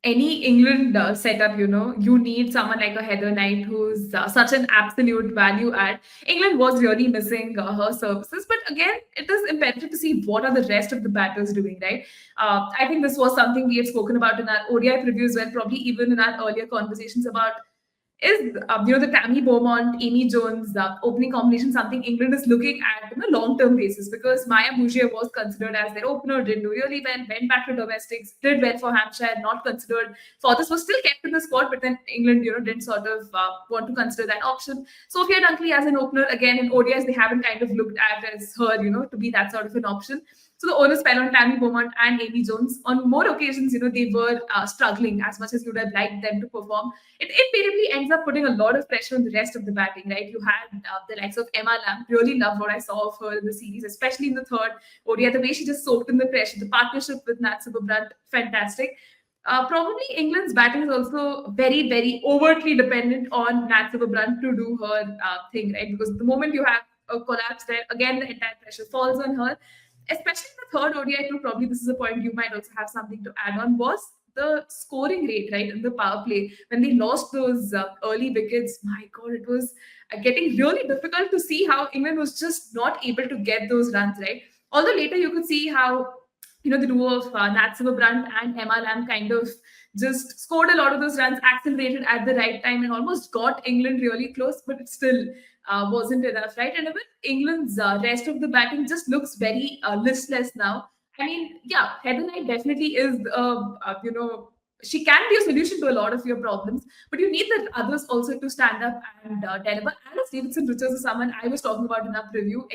any England setup, you need someone like a Heather Knight who's such an absolute value add. England was really missing her services, but again, it is imperative to see what are the rest of the batters doing, right? I think this was something we had spoken about in our ODI previews, well, probably even in our earlier conversations about is the Tammy Beaumont, Amy Jones opening combination something England is looking at on a long-term basis, because Maya Bougier was considered as their opener, didn't do really well, went back to domestics, did well for Hampshire, not considered. Fortis was still kept in the squad, but then England didn't sort of want to consider that option. Sophia Dunkley as an opener, again in ODIs they haven't kind of looked at as her to be that sort of an option. So the onus fell on Tammy Beaumont and Amy Jones. On more occasions, they were struggling as much as you would have liked them to perform. It invariably ends up putting a lot of pressure on the rest of the batting, right? You had the likes of Emma Lamb. Really loved what I saw of her in the series, especially in the third ODI. The way she just soaked in the pressure, the partnership with Nat Silverbrand, fantastic. Probably England's batting is also very, very overtly dependent on Nat Silverbrand to do her thing, right? Because the moment you have a collapse there, again, the entire pressure falls on her. Especially in the third ODI too, probably this is a point you might also have something to add on, was the scoring rate, right, in the power play. When they lost those early wickets, my God, it was getting really difficult to see how England was just not able to get those runs, right? Although later you could see how, the duo of Nat Silverbrand and Emma Lamb kind of just scored a lot of those runs, accelerated at the right time, and almost got England really close, but it still wasn't enough, right? And even England's rest of the batting just looks very listless now. I mean, yeah, Heather Knight definitely is, she can be a solution to a lot of your problems, but you need the others also to stand up and deliver. Alice Davidson Richards is someone I was talking about in our preview.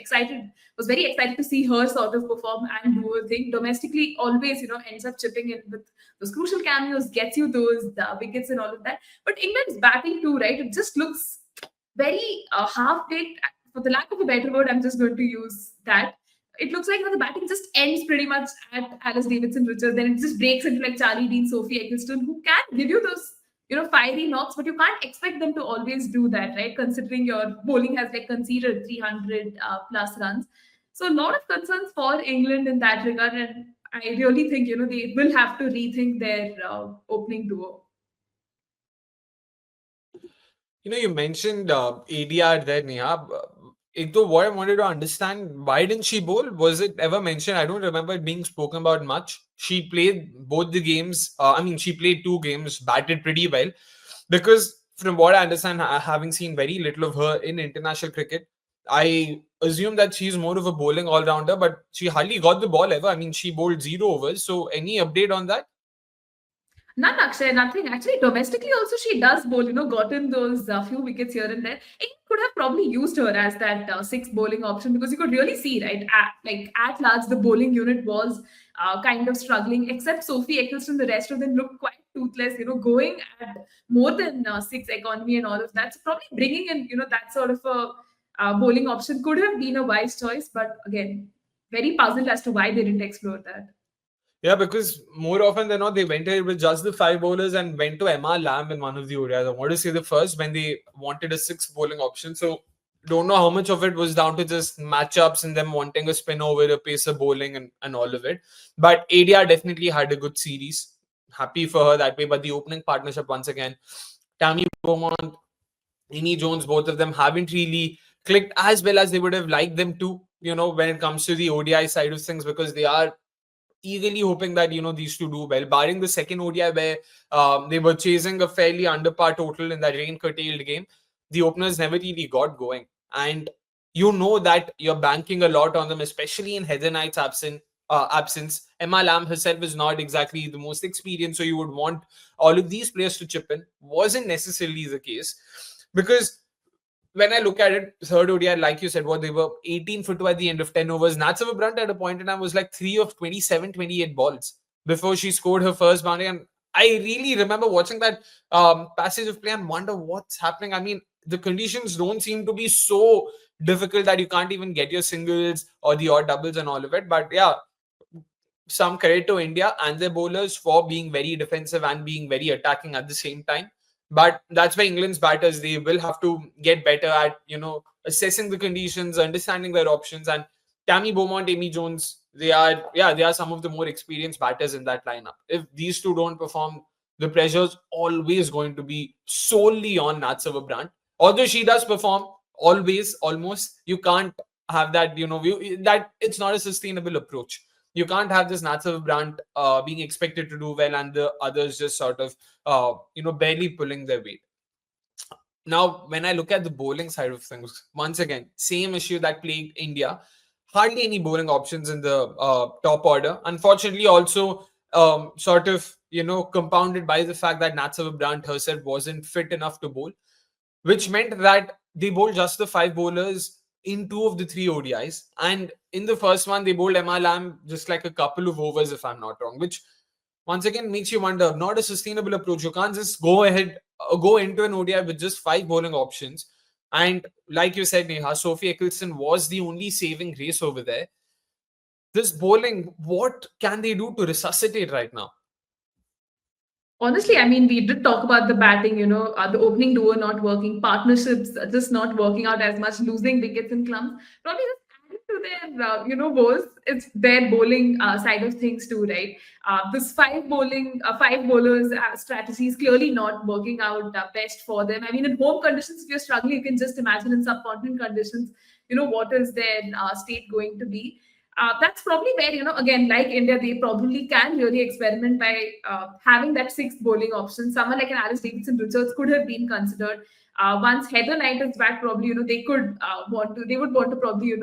Was very excited to see her sort of perform and do a thing. Domestically, always, ends up chipping in with those crucial cameos, gets you those wickets and all of that. But England's batting too, right? It just looks very half-baked. For the lack of a better word, I'm just going to use that. It looks like the batting just ends pretty much at Alice Davidson Richards. Then it just breaks into like Charlie Dean, Sophie Ecclestone, who can give you those fiery knocks, but you can't expect them to always do that, right? Considering your bowling has like conceded 300 plus runs. So a lot of concerns for England in that regard, and I really think they will have to rethink their opening duo. You mentioned ADR there, Neha. Though what I wanted to understand, why didn't she bowl? Was it ever mentioned? I don't remember it being spoken about much. She played both the games. She played 2 games, batted pretty well. Because from what I understand, having seen very little of her in international cricket, I assume that she's more of a bowling all-rounder, but she hardly got the ball ever. She bowled 0 overs. So any update on that? None, Akshay, nothing. Actually, domestically also she does bowl, gotten those few wickets here and there. It could have probably used her as that sixth bowling option, because you could really see, right, at large, the bowling unit was kind of struggling, except Sophie Ecclestone. The rest of them looked quite toothless, going at more than six economy and all of that. So probably bringing in, that sort of a bowling option could have been a wise choice. But again, very puzzled as to why they didn't explore that. Yeah, because more often than not, they went ahead with just the 5 bowlers and went to Emma Lamb in one of the ODIs. I want to say the first when they wanted a 6 bowling option. So don't know how much of it was down to just matchups and them wanting a spin over, a pacer bowling and all of it. But ADR definitely had a good series. Happy for her that way. But the opening partnership, once again, Tammy Beaumont, Amy Jones, both of them haven't really clicked as well as they would have liked them to, when it comes to the ODI side of things, because they are eagerly hoping that these two do well, barring the second ODI where they were chasing a fairly under par total in that rain curtailed game. The openers never really got going, and that you're banking a lot on them, especially in Heather Knight's absence. Emma Lamb herself is not exactly the most experienced, so you would want all of these players to chip in. Wasn't necessarily the case, because when I look at it, third ODI, like you said, they were 18 for 2 at the end of 10 overs. Natsava Brunt at a point in time was like 3 of 27, 28 balls before she scored her first boundary. And I really remember watching that passage of play and wonder what's happening. The conditions don't seem to be so difficult that you can't even get your singles or the odd doubles and all of it. But yeah, some credit to India and their bowlers for being very defensive and being very attacking at the same time. But that's why England's batters, they will have to get better at, assessing the conditions, understanding their options. And Tammy Beaumont, Amy Jones, they are some of the more experienced batters in that lineup. If these two don't perform, the pressure's always going to be solely on Natsava Brunt. Although she does perform always, almost, you can't have that, that it's not a sustainable approach. You can't have this Natsava Brunt being expected to do well and the others just sort of barely pulling their weight. Now, when I look at the bowling side of things, once again, same issue that plagued India. Hardly any bowling options in the top order. Unfortunately, also sort of, compounded by the fact that Natsava Brunt herself wasn't fit enough to bowl, which meant that they bowled just the 5 bowlers in 2 of the 3 ODIs. And in the first one, they bowled Emma Lamb just like a couple of overs, if I'm not wrong, which once again makes you wonder, not a sustainable approach. You can't just go into an ODI with just 5 bowling options. And like you said, Neha, Sophie Ecclestone was the only saving grace over there. This bowling, what can they do to resuscitate right now? Honestly, I mean, we did talk about the batting, the opening duo not working, partnerships just not working out as much, losing wickets in clumps. Probably just adding to their, woes, it's their bowling side of things too, right? This five bowlers strategy is clearly not working out best for them. I mean, in home conditions, if you're struggling, you can just imagine in subcontinent conditions, what is their state going to be. That's probably where, again, like India, they probably can really experiment by having that sixth bowling option. Someone like an Alice Davidson Richards could have been considered. Once Heather Knight is back, probably, they would want to probably,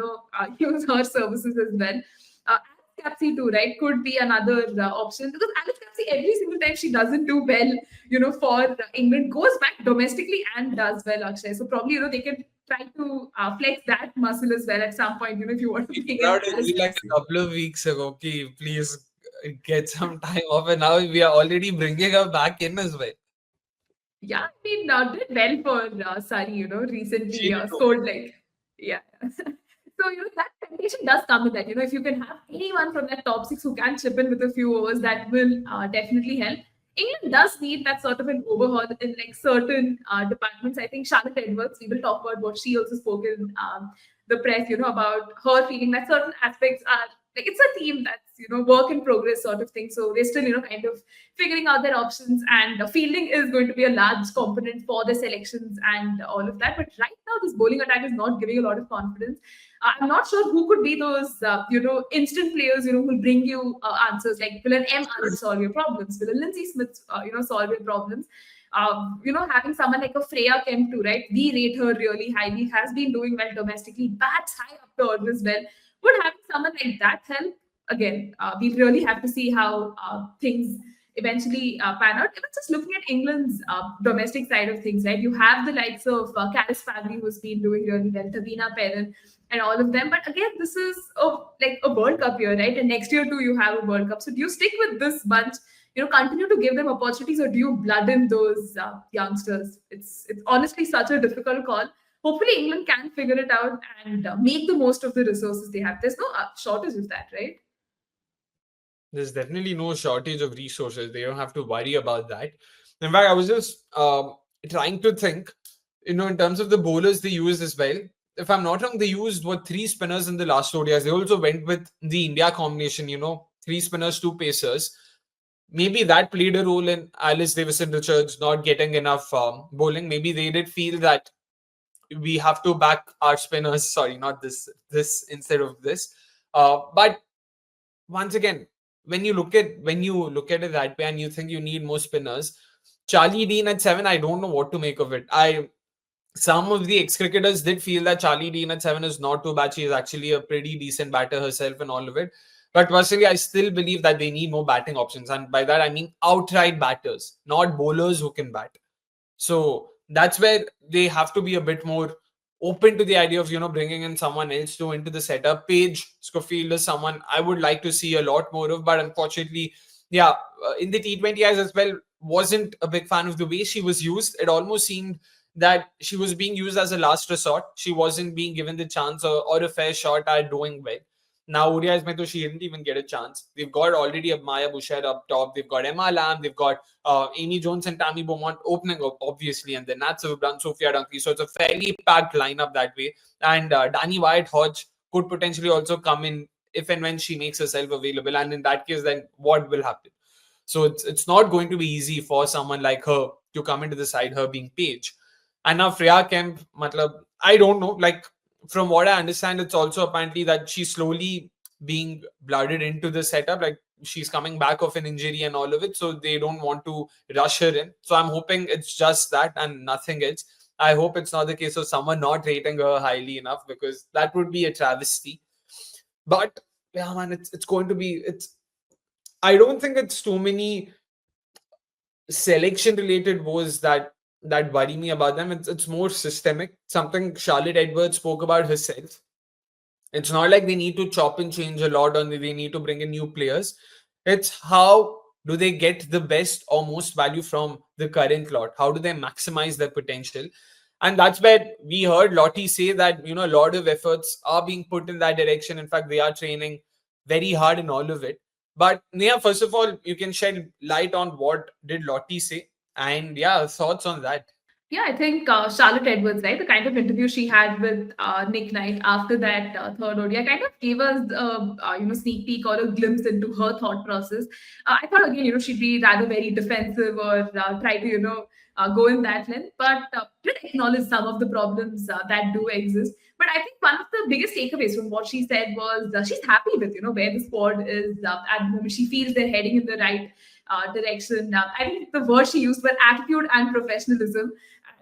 use her services as well. Alice Capsey too, right? Could be another option because Alice Capsey, every single time she doesn't do well, for England, goes back domestically and does well, Akshay. So probably, they can try to flex that muscle as well at some point, if you want to We bring put in out a Alice reel like Capsey. a couple of weeks ago. Okay, please get some time off, and now we are already bringing her back in as well. Yeah, I mean, did well for Surrey, She recently did scored like, yeah. So, that temptation does come with that. If you can have anyone from that top six who can chip in with a few overs, that will definitely help. England does need that sort of an overhaul in like certain departments. I think Charlotte Edwards, we will talk about what she also spoke in the press, about her feeling that certain aspects are like it's a team that's, work in progress sort of thing. So they're still, kind of figuring out their options, and fielding is going to be a large component for the selections and all of that. But right now, this bowling attack is not giving a lot of confidence. I'm not sure who could be those, instant players, who will bring you answers. Like, will an MRF solve your problems? Will a Lindsay Smith, solve your problems? Having someone like a Freya Kemp too, right? We rate her really highly, has been doing well domestically, bats high up the order as well. Would having someone like that help? Again, we really have to see how things eventually pan out. Even just looking at England's domestic side of things, right? You have the likes of Caris Family, who's been doing really well, Tavina Perrin, and all of them. But again, this is like a World Cup year, right? And next year too, you have a World Cup. So do you stick with this bunch? Continue to give them opportunities, or do you blood in those youngsters? It's honestly such a difficult call. Hopefully, England can figure it out and make the most of the resources they have. There's no shortage of that, right? There's definitely no shortage of resources. They don't have to worry about that. In fact, I was just trying to think, in terms of the bowlers they used as well. If I'm not wrong, they used three spinners in the last ODIs. They also went with the India combination, three spinners, two pacers. Maybe that played a role in Alice Davison Richards not getting enough bowling. Maybe they did feel that we have to back our spinners. Sorry, not this instead of this. But once again, when you look at it that way and you think you need more spinners, Charlie Dean at 7, I don't know what to make of it. Some of the ex-cricketers did feel that Charlie Dean at 7 is not too bad. She is actually a pretty decent batter herself and all of it. But personally, I still believe that they need more batting options. And by that, I mean outright batters, not bowlers who can bat. So that's where they have to be a bit more open to the idea of bringing in someone else to into the setup. Paige Schofield is someone I would like to see a lot more of, but unfortunately, yeah, in the T20Is as well, wasn't a big fan of the way she was used. It almost seemed that she was being used as a last resort. She wasn't being given the chance or a fair shot at doing well. Now ODIs mein to she didn't even get a chance. They've got already a Maya Boucher up top. They've got Emma Lamb. They've got Amy Jones and Tammy Beaumont opening up, obviously, and then Nat Silverbrand, Sophia Dunkley. So it's a fairly packed lineup that way. And Danny Wyatt Hodge could potentially also come in if and when she makes herself available. And in that case, then what will happen? So it's not going to be easy for someone like her to come into the side, her being Paige. And now Freya Kemp, matlab, I don't know. Like, from what I understand, it's also apparently that she's slowly being blooded into the setup. Like, she's coming back off an injury and all of it. So they don't want to rush her in. So I'm hoping it's just that and nothing else. I hope it's not the case of someone not rating her highly enough, because that would be a travesty. But yeah, man, it's going to be it's I don't think it's too many selection related woes that worry me about them. It's more systemic. Something Charlotte Edwards spoke about herself. It's not like they need to chop and change a lot, or they need to bring in new players. It's how do they get the best or most value from the current lot? How do they maximize their potential? And that's where we heard Lottie say that a lot of efforts are being put in that direction. In fact, they are training very hard in all of it. But Nia, first of all, you can shed light on what did Lottie say, and yeah, thoughts on that. Yeah, I think Charlotte Edwards, right? The kind of interview she had with Nick Knight after that third ODI kind of gave us, sneak peek or a glimpse into her thought process. I thought again, she'd be rather very defensive or try to, go in that length, but did acknowledge some of the problems that do exist. But I think one of the the biggest takeaways from what she said was she's happy with where the squad is at the moment. She feels they're heading in the right direction. I think the word she used were attitude and professionalism.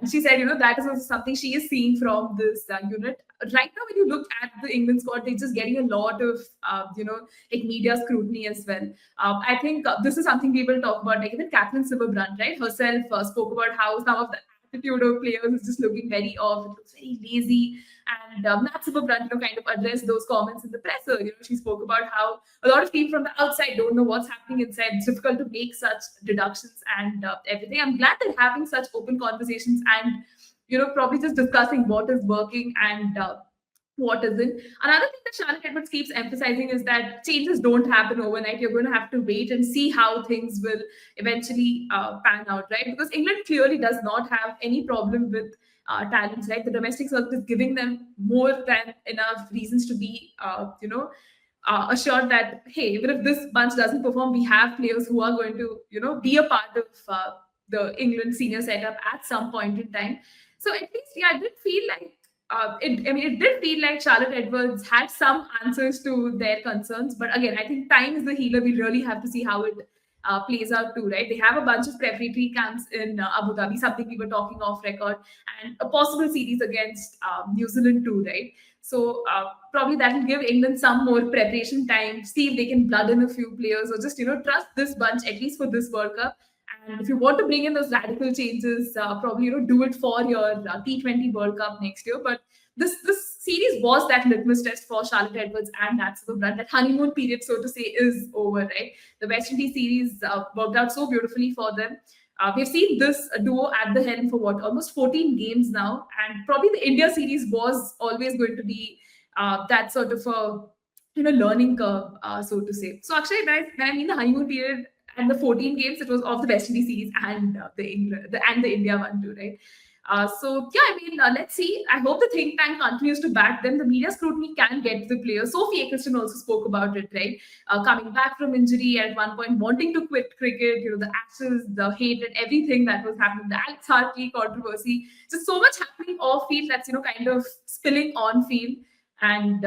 And she said, that is also something she is seeing from this unit. Right now, when you look at the England squad, they're just getting a lot of, like media scrutiny as well. I think this is something we will talk about. Like even Catherine Silverbrunt, right, herself spoke about how some of the attitude of players is just looking very off. It looks very lazy. And Nat Silverbrunt, kind of addressed those comments in the presser. She spoke about how a lot of people from the outside don't know what's happening inside. It's difficult to make such deductions and everything. I'm glad they're having such open conversations and probably just discussing what is working and what isn't. Another thing that Charlotte Edwards keeps emphasizing is that changes don't happen overnight. You're going to have to wait and see how things will eventually pan out, right? Because England clearly does not have any problem with talents, right? The domestic circuit is giving them more than enough reasons to be, assured that hey, even if this bunch doesn't perform, we have players who are going to, be a part of the England senior setup at some point in time. So at least, yeah, I did feel like it did feel like Charlotte Edwards had some answers to their concerns. But again, I think time is the healer. We really have to see how it plays out too, right? They have a bunch of preparatory camps in Abu Dhabi, something we were talking off record, and a possible series against New Zealand too, right? So probably that will give England some more preparation time, see if they can blood in a few players or just, trust this bunch at least for this World Cup. And if you want to bring in those radical changes, probably do it for your T20 World Cup next year. But this series was that litmus test for Charlotte Edwards and Nat Silverbrunt. That honeymoon period, so to say, is over. Right, the West Indies series worked out so beautifully for them. We've seen this duo at the helm for what, almost 14 games now, and probably the India series was always going to be that sort of a learning curve, so to say. So actually, when I mean the honeymoon period, and the 14 games, it was of the West Indies series and the India one too, right? So yeah, I mean, let's see. I hope the think tank continues to back them. The media scrutiny can get to the players. Sophie Eccleston also spoke about it, right? Coming back from injury at one point, wanting to quit cricket. The ashes, the hate, and everything that was happening. The Alex Hartley controversy. Just so much happening off field that's kind of spilling on field. And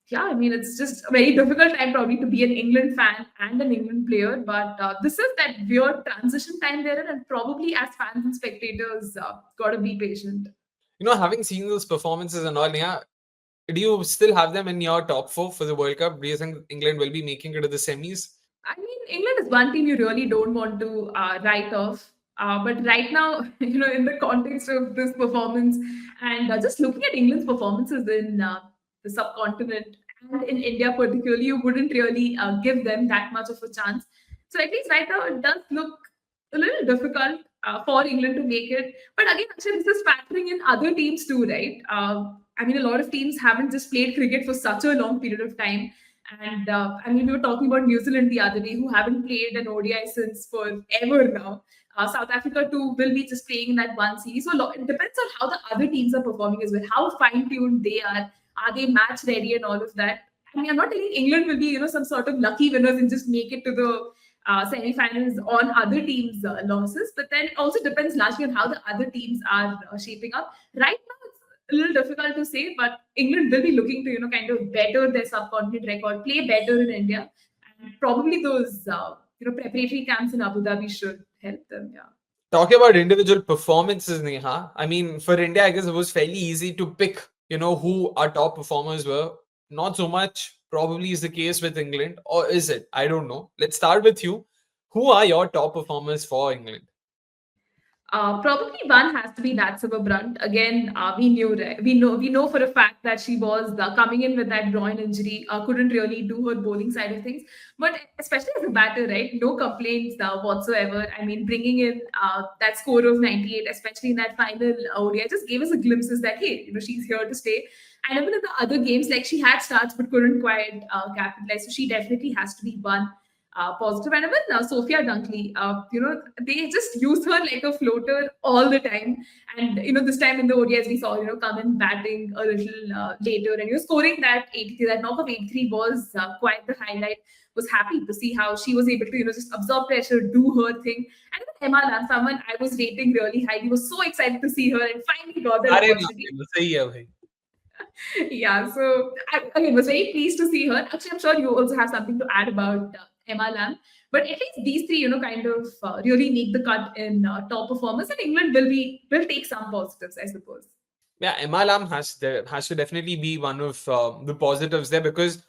yeah, I mean, it's just a very difficult time probably to be an England fan and an England player. But this is that weird transition time there, and probably as fans and spectators, gotta be patient. Having seen those performances and all, yeah, do you still have them in your top four for the World Cup? Do you think England will be making it to the semis? I mean, England is one team you really don't want to write off. But right now, in the context of this performance and just looking at England's performances in the subcontinent and in India particularly, you wouldn't really give them that much of a chance. So at least right now, it does look a little difficult for England to make it. But again, actually, this is factoring in other teams too, right? I mean, a lot of teams haven't just played cricket for such a long period of time. And I mean, we were talking about New Zealand the other day, who haven't played an ODI since forever now. South Africa too will be just playing in that one series. So it depends on how the other teams are performing as well, how fine tuned they are. Are they match ready and all of that? I mean, I'm not telling England will be some sort of lucky winners and just make it to the semi-finals on other teams' losses, but then it also depends largely on how the other teams are shaping up. Right now, it's a little difficult to say, but England will be looking to kind of better their subcontinent record, play better in India, and probably those preparatory camps in Abu Dhabi should help them. Yeah. Talking about individual performances, Neha, I mean, for India, I guess it was fairly easy to pick, who our top performers were. Not so much probably is the case with England, or is it? I don't know. Let's start with you. Who are your top performers for England? Probably one has to be Nat Silverbrunt. Again, we knew right? We know for a fact that she was coming in with that groin injury, couldn't really do her bowling side of things. But especially as a batter, right? No complaints whatsoever. I mean, bringing in that score of 98, especially in that final ODI, just gave us a glimpses that hey, she's here to stay. And even in the other games, like she had starts but couldn't quite capitalize. So she definitely has to be one positive. And even Sophia Dunkley, they just use her like a floater all the time. And this time in the ODIs we saw come in batting a little later, and scoring that 83, that knock of 83 was quite the highlight. Was happy to see how she was able to just absorb pressure, do her thing. And even Emma Lam, someone I was rating really highly, was so excited to see her and finally got that अरे opportunity. ना, सही है भाई. Yeah, so I, again, was very pleased to see her. Actually, I'm sure you also have something to add about Emma Lamb. But at least these three, kind of really make the cut in top performers, and England will take some positives, I suppose. Yeah, Emma Lam has to definitely be one of the positives there, because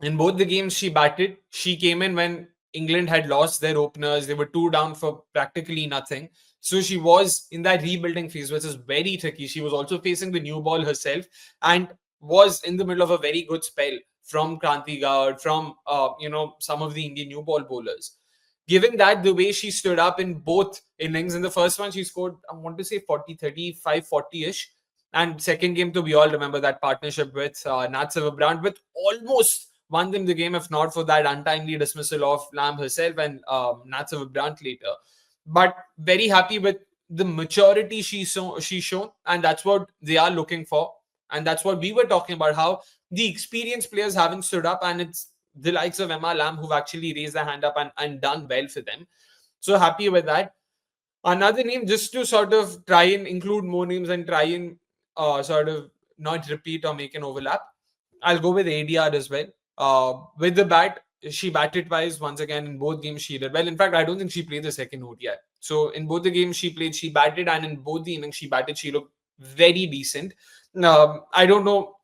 in both the games she batted. She came in when England had lost their openers. They were two down for practically nothing. So she was in that rebuilding phase, which is very tricky. She was also facing the new ball herself and was in the middle of a very good spell from Kranti Gaur, from some of the Indian new ball bowlers. Given that, the way she stood up in both innings, in the first one she scored, I want to say 40, 35, 40-ish. And second game, too, we all remember that partnership with Nat Silverbrand, with almost won them the game, if not for that untimely dismissal of Lamb herself and Nat Silverbrand later. But very happy with the maturity she's shown, and that's what they are looking for. And that's what we were talking about, how the experienced players haven't stood up, and it's the likes of Emma Lamb who've actually raised their hand up and done well for them. So happy with that. Another name, just to sort of try and include more names and try and sort of not repeat or make an overlap, I'll go with ADR as well. With the bat, she batted twice. Once again, in both games, she did well. In fact, I don't think she played the second ODI. So in both the games she played, she batted, and in both the innings she batted, she looked very decent. I don't know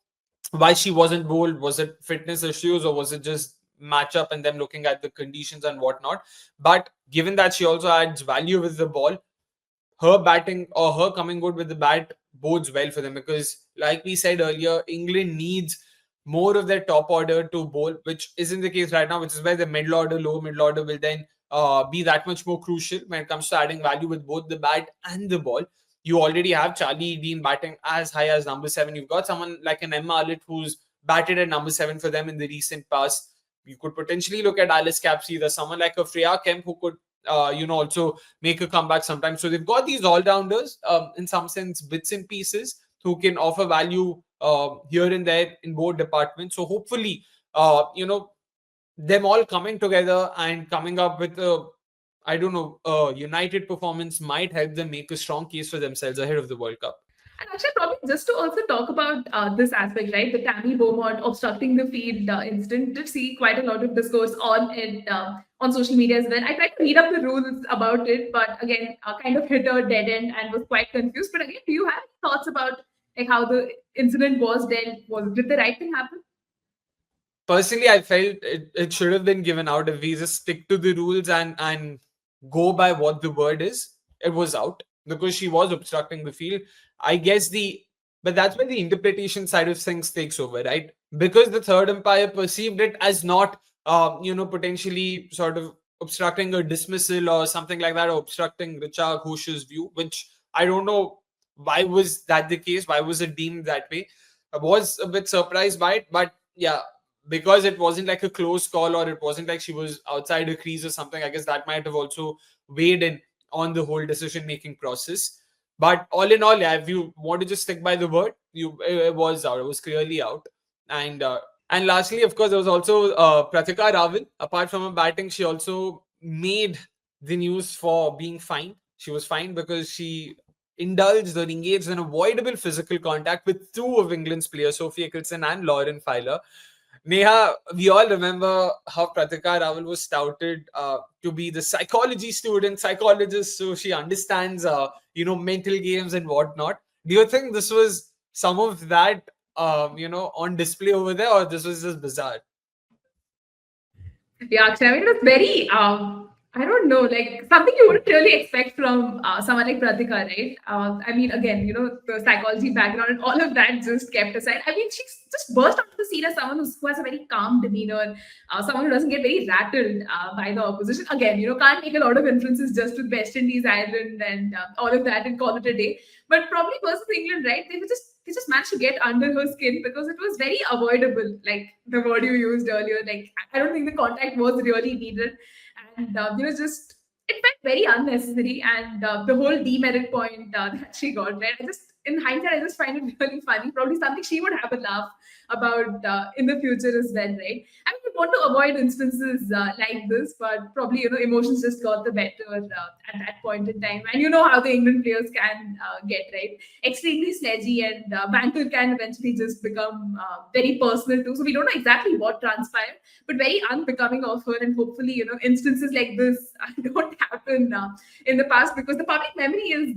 why she wasn't bowled. Was it fitness issues, or was it just matchup and them looking at the conditions and whatnot? But given that she also adds value with the ball, her batting or her coming good with the bat bodes well for them, because, like we said earlier, England needs more of their top order to bowl, which isn't the case right now, which is where the middle order, low middle order will then be that much more crucial when it comes to adding value with both the bat and the ball. You already have Charlie Dean batting as high as number seven. You've got someone like an Emma Arlett who's batted at number seven for them in the recent past. You could potentially look at Alice Capsey. There's someone like a Freya Kemp who could, also make a comeback sometimes. So they've got these all-rounders, in some sense, bits and pieces, who can offer value here and there in both departments. So hopefully, them all coming together and coming up with a united performance might help them make a strong case for themselves ahead of the World Cup. And actually, probably just to also talk about this aspect, right? The Tammy Beaumont obstructing the field incident, did see quite a lot of discourse on it on social media as well. I tried to read up the rules about it, but again, kind of hit a dead end and was quite confused. But again, do you have any thoughts about like how the incident was dealt? Did the right thing happen? Personally, I felt it should have been given out. If we just stick to the rules and go by what the word is, it was out because she was obstructing the field. I guess but that's where the interpretation side of things takes over, right? Because the third umpire perceived it as not, potentially sort of obstructing a dismissal or something like that, or obstructing Richa Ghosh's view, which I don't know why was that the case. Why was it deemed that way? I was a bit surprised by it, but yeah, because it wasn't like a close call, or it wasn't like she was outside a crease or something, I guess that might have also weighed in on the whole decision making process. But all in all, yeah, if you want to just stick by the word, it was out. It was clearly out. And lastly, of course, there was also Pratika Rawal. Apart from her batting, she also made the news for being fined. She was fined because she indulged or engaged in avoidable physical contact with two of England's players, Sophie Eccleston and Lauren Filer. Neha, we all remember how Pratika Rawal was touted to be the psychology student, psychologist, so she understands, mental games and whatnot. Do you think this was some of that, on display over there, or this was just bizarre? Yeah, actually, I mean, it was very, I don't know, like something you wouldn't really expect from someone like Pratika, right? I mean, again, the psychology background and all of that just kept aside. I mean, she just burst onto the scene as someone who has a very calm demeanor, someone who doesn't get very rattled by the opposition. Again, can't make a lot of inferences just with West Indies, Ireland, and all of that and call it a day. But probably versus England, right? They just managed to get under her skin because it was very avoidable, like the word you used earlier. Like I don't think the contact was really needed, and just it felt very unnecessary. And the whole demerit point that she got, right? In hindsight, I just find it really funny. Probably something she would have a laugh about in the future as well, right? I mean, want to avoid instances like this, but probably emotions just got the better at that point in time. And you know how the England players can get, right, extremely sledgy, and banter can eventually just become very personal too. So we don't know exactly what transpired, but very unbecoming of her. And hopefully, instances like this don't happen in the past, because the public memory is.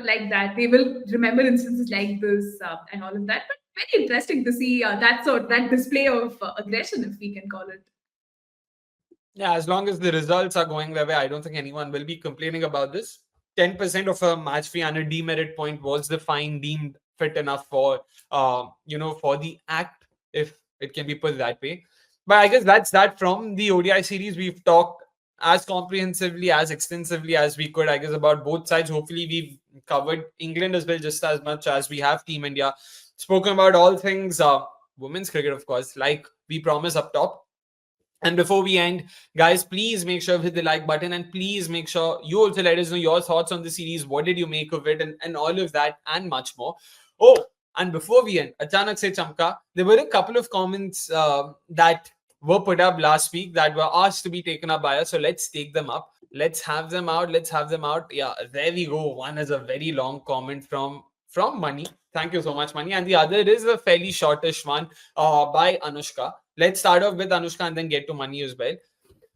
Like that, they will remember instances like this and all of that. But very interesting to see that display of aggression, if we can call it. Yeah, as long as the results are going their way, I don't think anyone will be complaining about this. 10% of a match fee and a demerit point was the fine deemed fit enough for, for the act, if it can be put that way. But I guess that's that from the ODI series. We've talked as comprehensively, as extensively as we could, I guess, about both sides. Hopefully, we've covered England as well, just as much as we have Team India. Spoken about all things women's cricket, of course, like we promised up top. And before we end, guys, please make sure to hit the like button, and please make sure you also let us know your thoughts on the series. What did you make of it, and all of that and much more. Oh, and before we end, Achanak Se Chamka, there were a couple of comments that were put up last week that were asked to be taken up by us. So let's take them up. Let's have them out. Let's have them out. Yeah, there we go. One is a very long comment from Money. Thank you so much, Money. And the other is a fairly shortish one by Anushka. Let's start off with Anushka and then get to Money as well.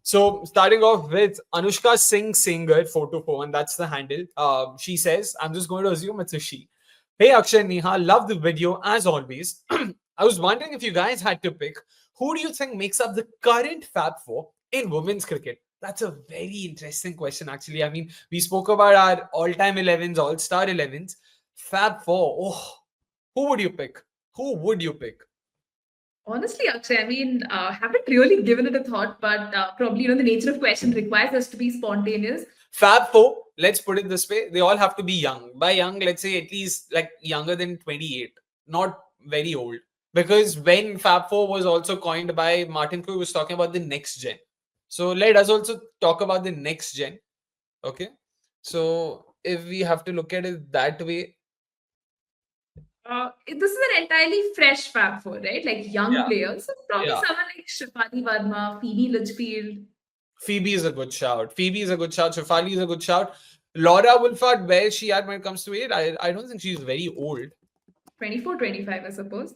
So, starting off with Anushka Singh Singer 424, and that's the handle. She says, I'm just going to assume it's a she. Hey Akshay, Neha, love the video as always. I was wondering if you guys had to pick, who do you think makes up the current Fab Four in women's cricket? That's a very interesting question, actually. I mean, we spoke about our all-time 11s, all-star 11s. Fab Four. Oh, who would you pick? Who would you pick? Honestly, Akshay, I mean, haven't really given it a thought, but probably, the nature of question requires us to be spontaneous. Fab Four, let's put it this way, they all have to be young. By young, let's say at least like younger than 28, not very old. Because when Fab Four was also coined by Martin Crew, was talking about the next gen. So let us also talk about the next gen. Okay. So if we have to look at it that way, This is an entirely fresh Fab Four, right? Like young yeah, players. So probably yeah. someone like Shafali Verma, Phoebe Litchfield. Phoebe is a good shout. Phoebe is a good shout. Shafali is a good shout. Laura Wolford, where is she at when it comes to age? I don't think she's very old. 24, 25, I suppose.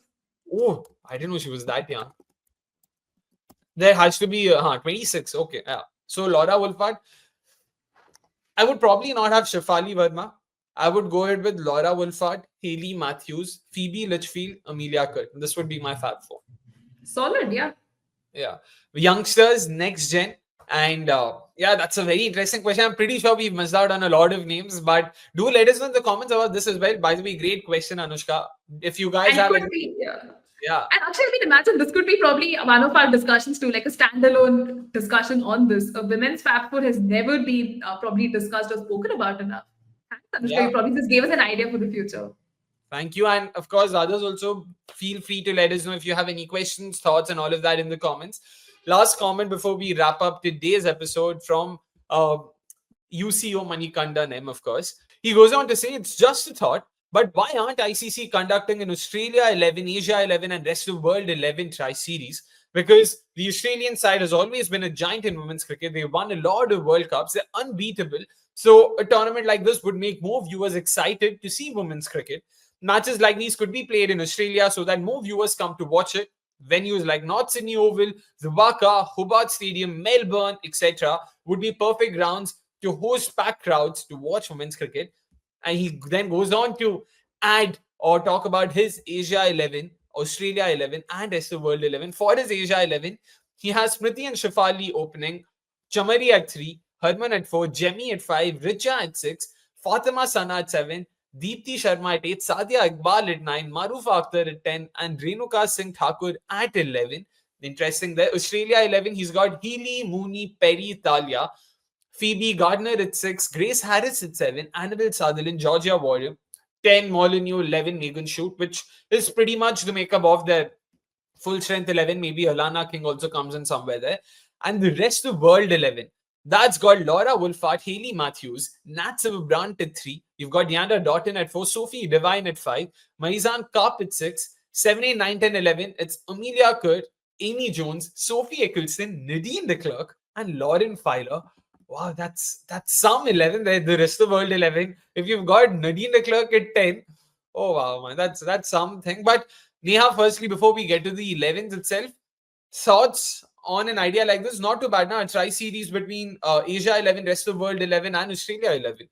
Oh, I didn't know she was that young. There has to be 26. Okay, yeah. So Laura Wolford, I would probably not have Shafali Verma. I would go ahead with Laura Wolford, Hayley Matthews, Phoebe Litchfield, Amelia Kurt. This would be my Fab Four. Solid, yeah. Yeah. Youngsters, next gen. And yeah, that's a very interesting question. I'm pretty sure we've missed out on a lot of names, but do let us know in the comments about this as well. By the way, great question, Anushka. If you guys And it have could any, be, yeah. yeah, And actually, I mean, imagine this could be probably one of our discussions too, like a standalone discussion on this. A women's Fab Four has never been probably discussed or spoken about enough. Thanks, Anushka. yeah. You probably just gave us an idea for the future. Thank you. And of course, others also feel free to let us know if you have any questions, thoughts, and all of that in the comments. Last comment before we wrap up today's episode from UCO Manikandan M, of course. He goes on to say, it's just a thought, but why aren't ICC conducting an Australia 11, Asia 11, and rest of world 11 tri-series? Because the Australian side has always been a giant in women's cricket. They've won a lot of World Cups. They're unbeatable. So a tournament like this would make more viewers excited to see women's cricket. Matches like these could be played in Australia so that more viewers come to watch it. Venues like North Sydney Oval, Zawaka, Hobart Stadium, Melbourne, etc. would be perfect grounds to host packed crowds to watch women's cricket. And he then goes on to add or talk about his Asia 11, Australia 11, and rest of world 11. For his Asia 11, he has Smriti and Shafali opening, Chamari at 3, Harman at 4, Jemmy at 5, Richa at 6, Fatima Sana at 7, Deepthi Sharma at 8, Sadia Iqbal at 9, Marufa Akhtar at 10, and Renuka Singh Thakur at 11. Interesting there. Australia 11, he's got Healy, Mooney, Perry, Talia, Phoebe Gardner at 6, Grace Harris at 7, Annabelle Sutherland, Georgia Warrior, 10, Molyneux, 11, Megan Shute, which is pretty much the makeup of their full strength 11. Maybe Alana King also comes in somewhere there. And the rest of world 11. That's got Laura Wolfart, Hayley Matthews, Nat Brandt at 3. You've got Yanda Doughton at 4, Sophie Devine at 5, Marizan Karp at 6, 7, 8, 9, 10, 11. It's Amelia Kurt, Amy Jones, Sophie Eccleston, Nadine de Klerk, and Lauren Filer. Wow, that's some 11 there, the rest of the world 11. If you've got Nadine de Klerk at 10, oh wow, man, that's something. But Neha, firstly, before we get to the 11s itself, thoughts on an idea like this? Not too bad now. A tri series between Asia 11, rest of the world 11, and Australia 11.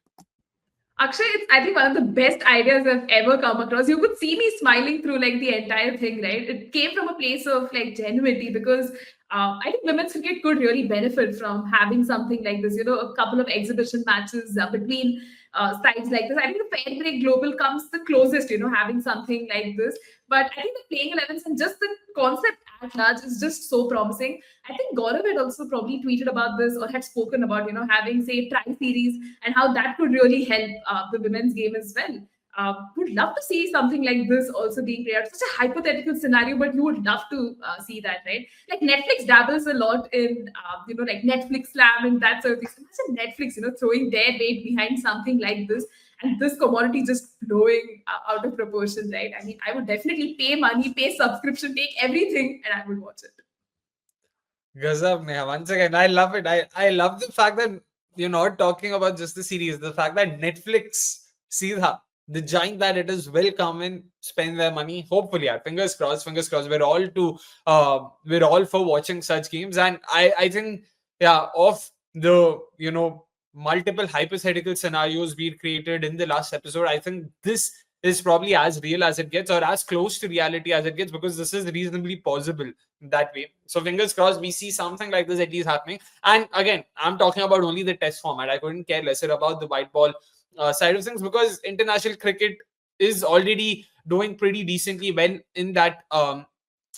Akshay, it's I think one of the best ideas I've ever come across. You could see me smiling through like the entire thing, right? It came from a place of like genuinity because I think women's cricket could really benefit from having something like this. You know, a couple of exhibition matches between sides like this. I think the Fair Play Global comes the closest. You know, having something like this. But I think the playing 11s and just the concept at large is just so promising. I think Gaurav had also probably tweeted about this or had spoken about, you know, having say tri series and how that could really help the women's game as well. Would love to see something like this also being played out. Such a hypothetical scenario, but you would love to see that, right? Like Netflix dabbles a lot in, you know, like Netflix slam and that sort of thing. Imagine Netflix, you know, throwing their weight behind something like this and this commodity just blowing out of proportion, right? I mean, I would definitely pay money, pay subscription, take everything, and I would watch it. Gazab, Neha. Once again, I love it. I love the fact that you're not talking about just the series. The fact that Netflix, Seedha, the giant that it is, will come and spend their money. Hopefully, yeah. Fingers crossed. Fingers crossed. We're all for watching such games, and I think, yeah, of the multiple hypothetical scenarios we created in the last episode, I think this is probably as real as it gets, or as close to reality as it gets, because this is reasonably possible that way. So fingers crossed we see something like this at least happening. And again, I'm talking about only the test format. I couldn't care lesser about the white ball side of things, because international cricket is already doing pretty decently well in that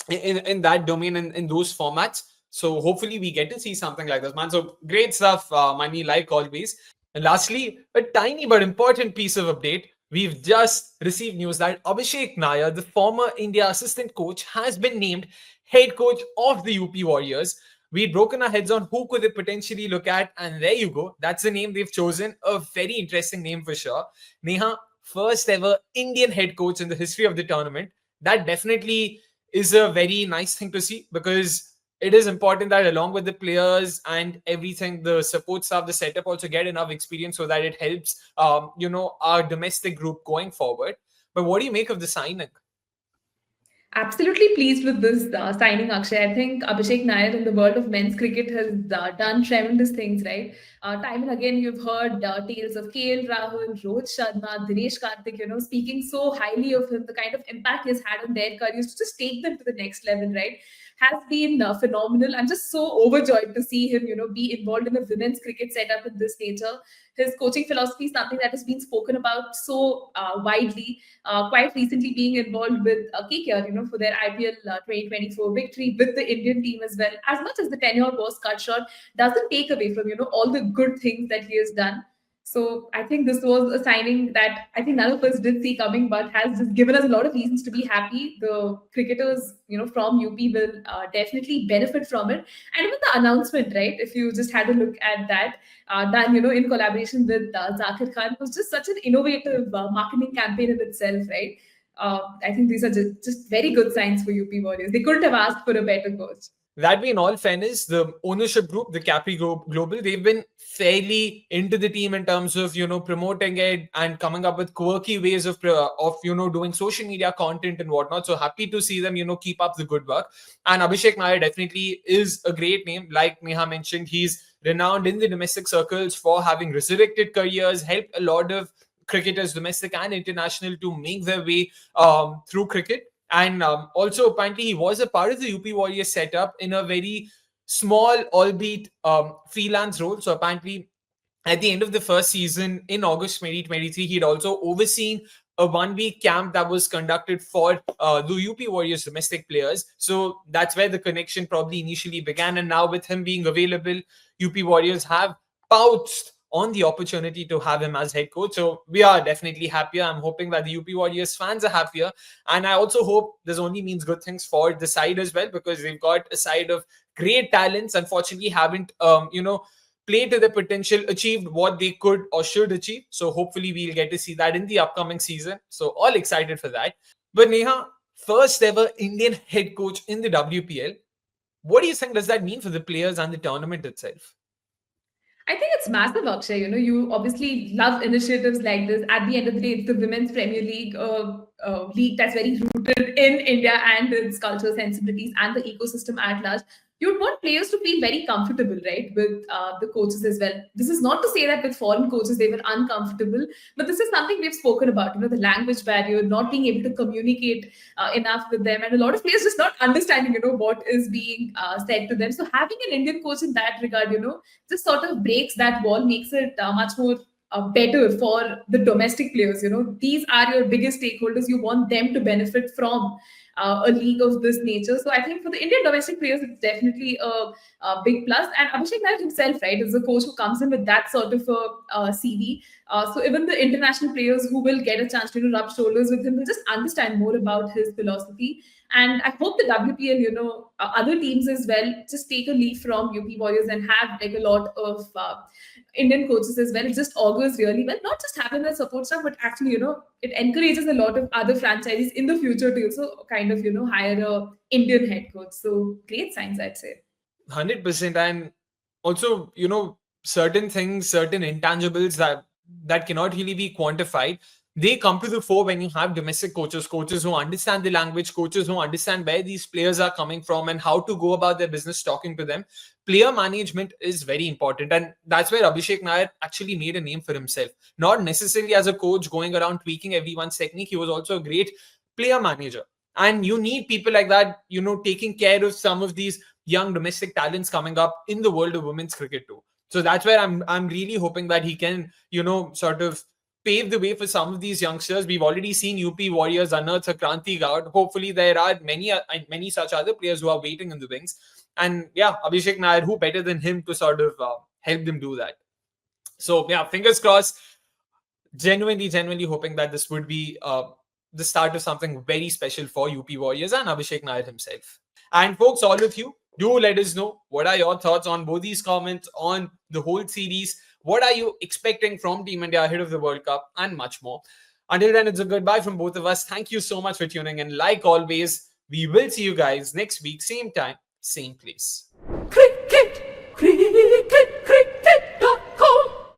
in that domain, in those formats. So hopefully we get to see something like this, man. So great stuff, Money, like always. And lastly, a tiny but important piece of update. We've just received news that Abhishek Nayar, the former India assistant coach, has been named head coach of the UP Warriors. We'd broken our heads on who could they potentially look at, and there you go. That's the name they've chosen. A very interesting name for sure. Neha, first ever Indian head coach in the history of the tournament. That definitely is a very nice thing to see, because it is important that along with the players and everything, the support staff, the setup also get enough experience so that it helps, our domestic group going forward. But what do you make of the signing? Absolutely pleased with this signing, Akshay. I think Abhishek Nair in the world of men's cricket has done tremendous things, right? Time and again, you've heard tales of KL Rahul, Rohit Sharma, Dinesh Karthik, you know, speaking so highly of him, the kind of impact he's had on their careers to just take them to the next level, right? Has been phenomenal. I'm just so overjoyed to see him, you know, be involved in a women's cricket setup in this nature. His coaching philosophy is something that has been spoken about so widely, quite recently being involved with KKR, you know, for their IPL 2024 victory with the Indian team as well. As much as the tenure was cut short, doesn't take away from, you know, all the good things that he has done. So I think this was a signing that I think none of us did see coming, but has just given us a lot of reasons to be happy. The cricketers, you know, from UP will definitely benefit from it. And even the announcement, right? If you just had a look at that, done, you know, in collaboration with Zakir Khan, was just such an innovative marketing campaign in itself, right? I think these are just very good signs for UP Warriors. They couldn't have asked for a better coach. That be in all fairness, the ownership group, the Capri Global, they've been fairly into the team in terms of promoting it and coming up with quirky ways of doing social media content and whatnot. So happy to see them keep up the good work. And Abhishek Nair definitely is a great name. Like Neha mentioned, he's renowned in the domestic circles for having resurrected careers, helped a lot of cricketers, domestic and international, to make their way through cricket. And also, apparently, he was a part of the UP Warriors setup in a very small, albeit freelance role. So, apparently, at the end of the first season in August 2023, he'd also overseen a 1 week camp that was conducted for the UP Warriors domestic players. So that's where the connection probably initially began. And now, with him being available, UP Warriors have pounced on the opportunity to have him as head coach. So we are definitely happier. I'm hoping that the UP Warriors fans are happier. And I also hope this only means good things for the side as well, because they've got a side of great talents. Unfortunately, haven't, play to their potential, achieved what they could or should achieve. So hopefully we'll get to see that in the upcoming season. So all excited for that. But Neha, first ever Indian head coach in the WPL. what do you think does that mean for the players and the tournament itself? I think it's massive, Akshay. You obviously love initiatives like this. At the end of the day, it's the Women's Premier League, league that's very rooted in India and its cultural sensibilities and the ecosystem at large. You'd want players to feel very comfortable, right, with the coaches as well. This is not to say that with foreign coaches they were uncomfortable, but this is something we've spoken about. The language barrier, not being able to communicate enough with them, and a lot of players just not understanding, what is being said to them. So having an Indian coach in that regard, just sort of breaks that wall, makes it much more better for the domestic players. These are your biggest stakeholders. You want them to benefit from a league of this nature. So I think for the Indian domestic players, it's definitely a big plus. And Abhishek Nayar himself, right, is a coach who comes in with that sort of a CV. So even the international players who will get a chance to rub shoulders with him will just understand more about his philosophy. And I hope the WPL, other teams as well, just take a leaf from UP Warriors and have like a lot of Indian coaches as well. It just augurs really well, not just having the support staff, but actually, it encourages a lot of other franchises in the future to also kind of, hire a Indian head coach. So great signs, I'd say. 100%. And also, certain things, certain intangibles that cannot really be quantified, they come to the fore when you have domestic coaches who understand the language, coaches who understand where these players are coming from and how to go about their business talking to them. Player management is very important. And that's where Abhishek Nayar actually made a name for himself. Not necessarily as a coach going around tweaking everyone's technique. He was also a great player manager. And you need people like that, taking care of some of these young domestic talents coming up in the world of women's cricket too. So that's where I'm really hoping that he can, sort of pave the way for some of these youngsters. We've already seen UP Warriors unearth a Kranti out. Hopefully, there are many such other players who are waiting in the wings. And yeah, Abhishek Nair, who better than him to sort of help them do that? So yeah, fingers crossed. Genuinely hoping that this would be the start of something very special for UP Warriors and Abhishek Nair himself. And folks, all of you, do let us know what are your thoughts on both these comments, on the whole series. What are you expecting from Team India ahead of the World Cup and much more? Until then, it's a goodbye from both of us. Thank you so much for tuning in. Like always, we will see you guys next week, same time, same place.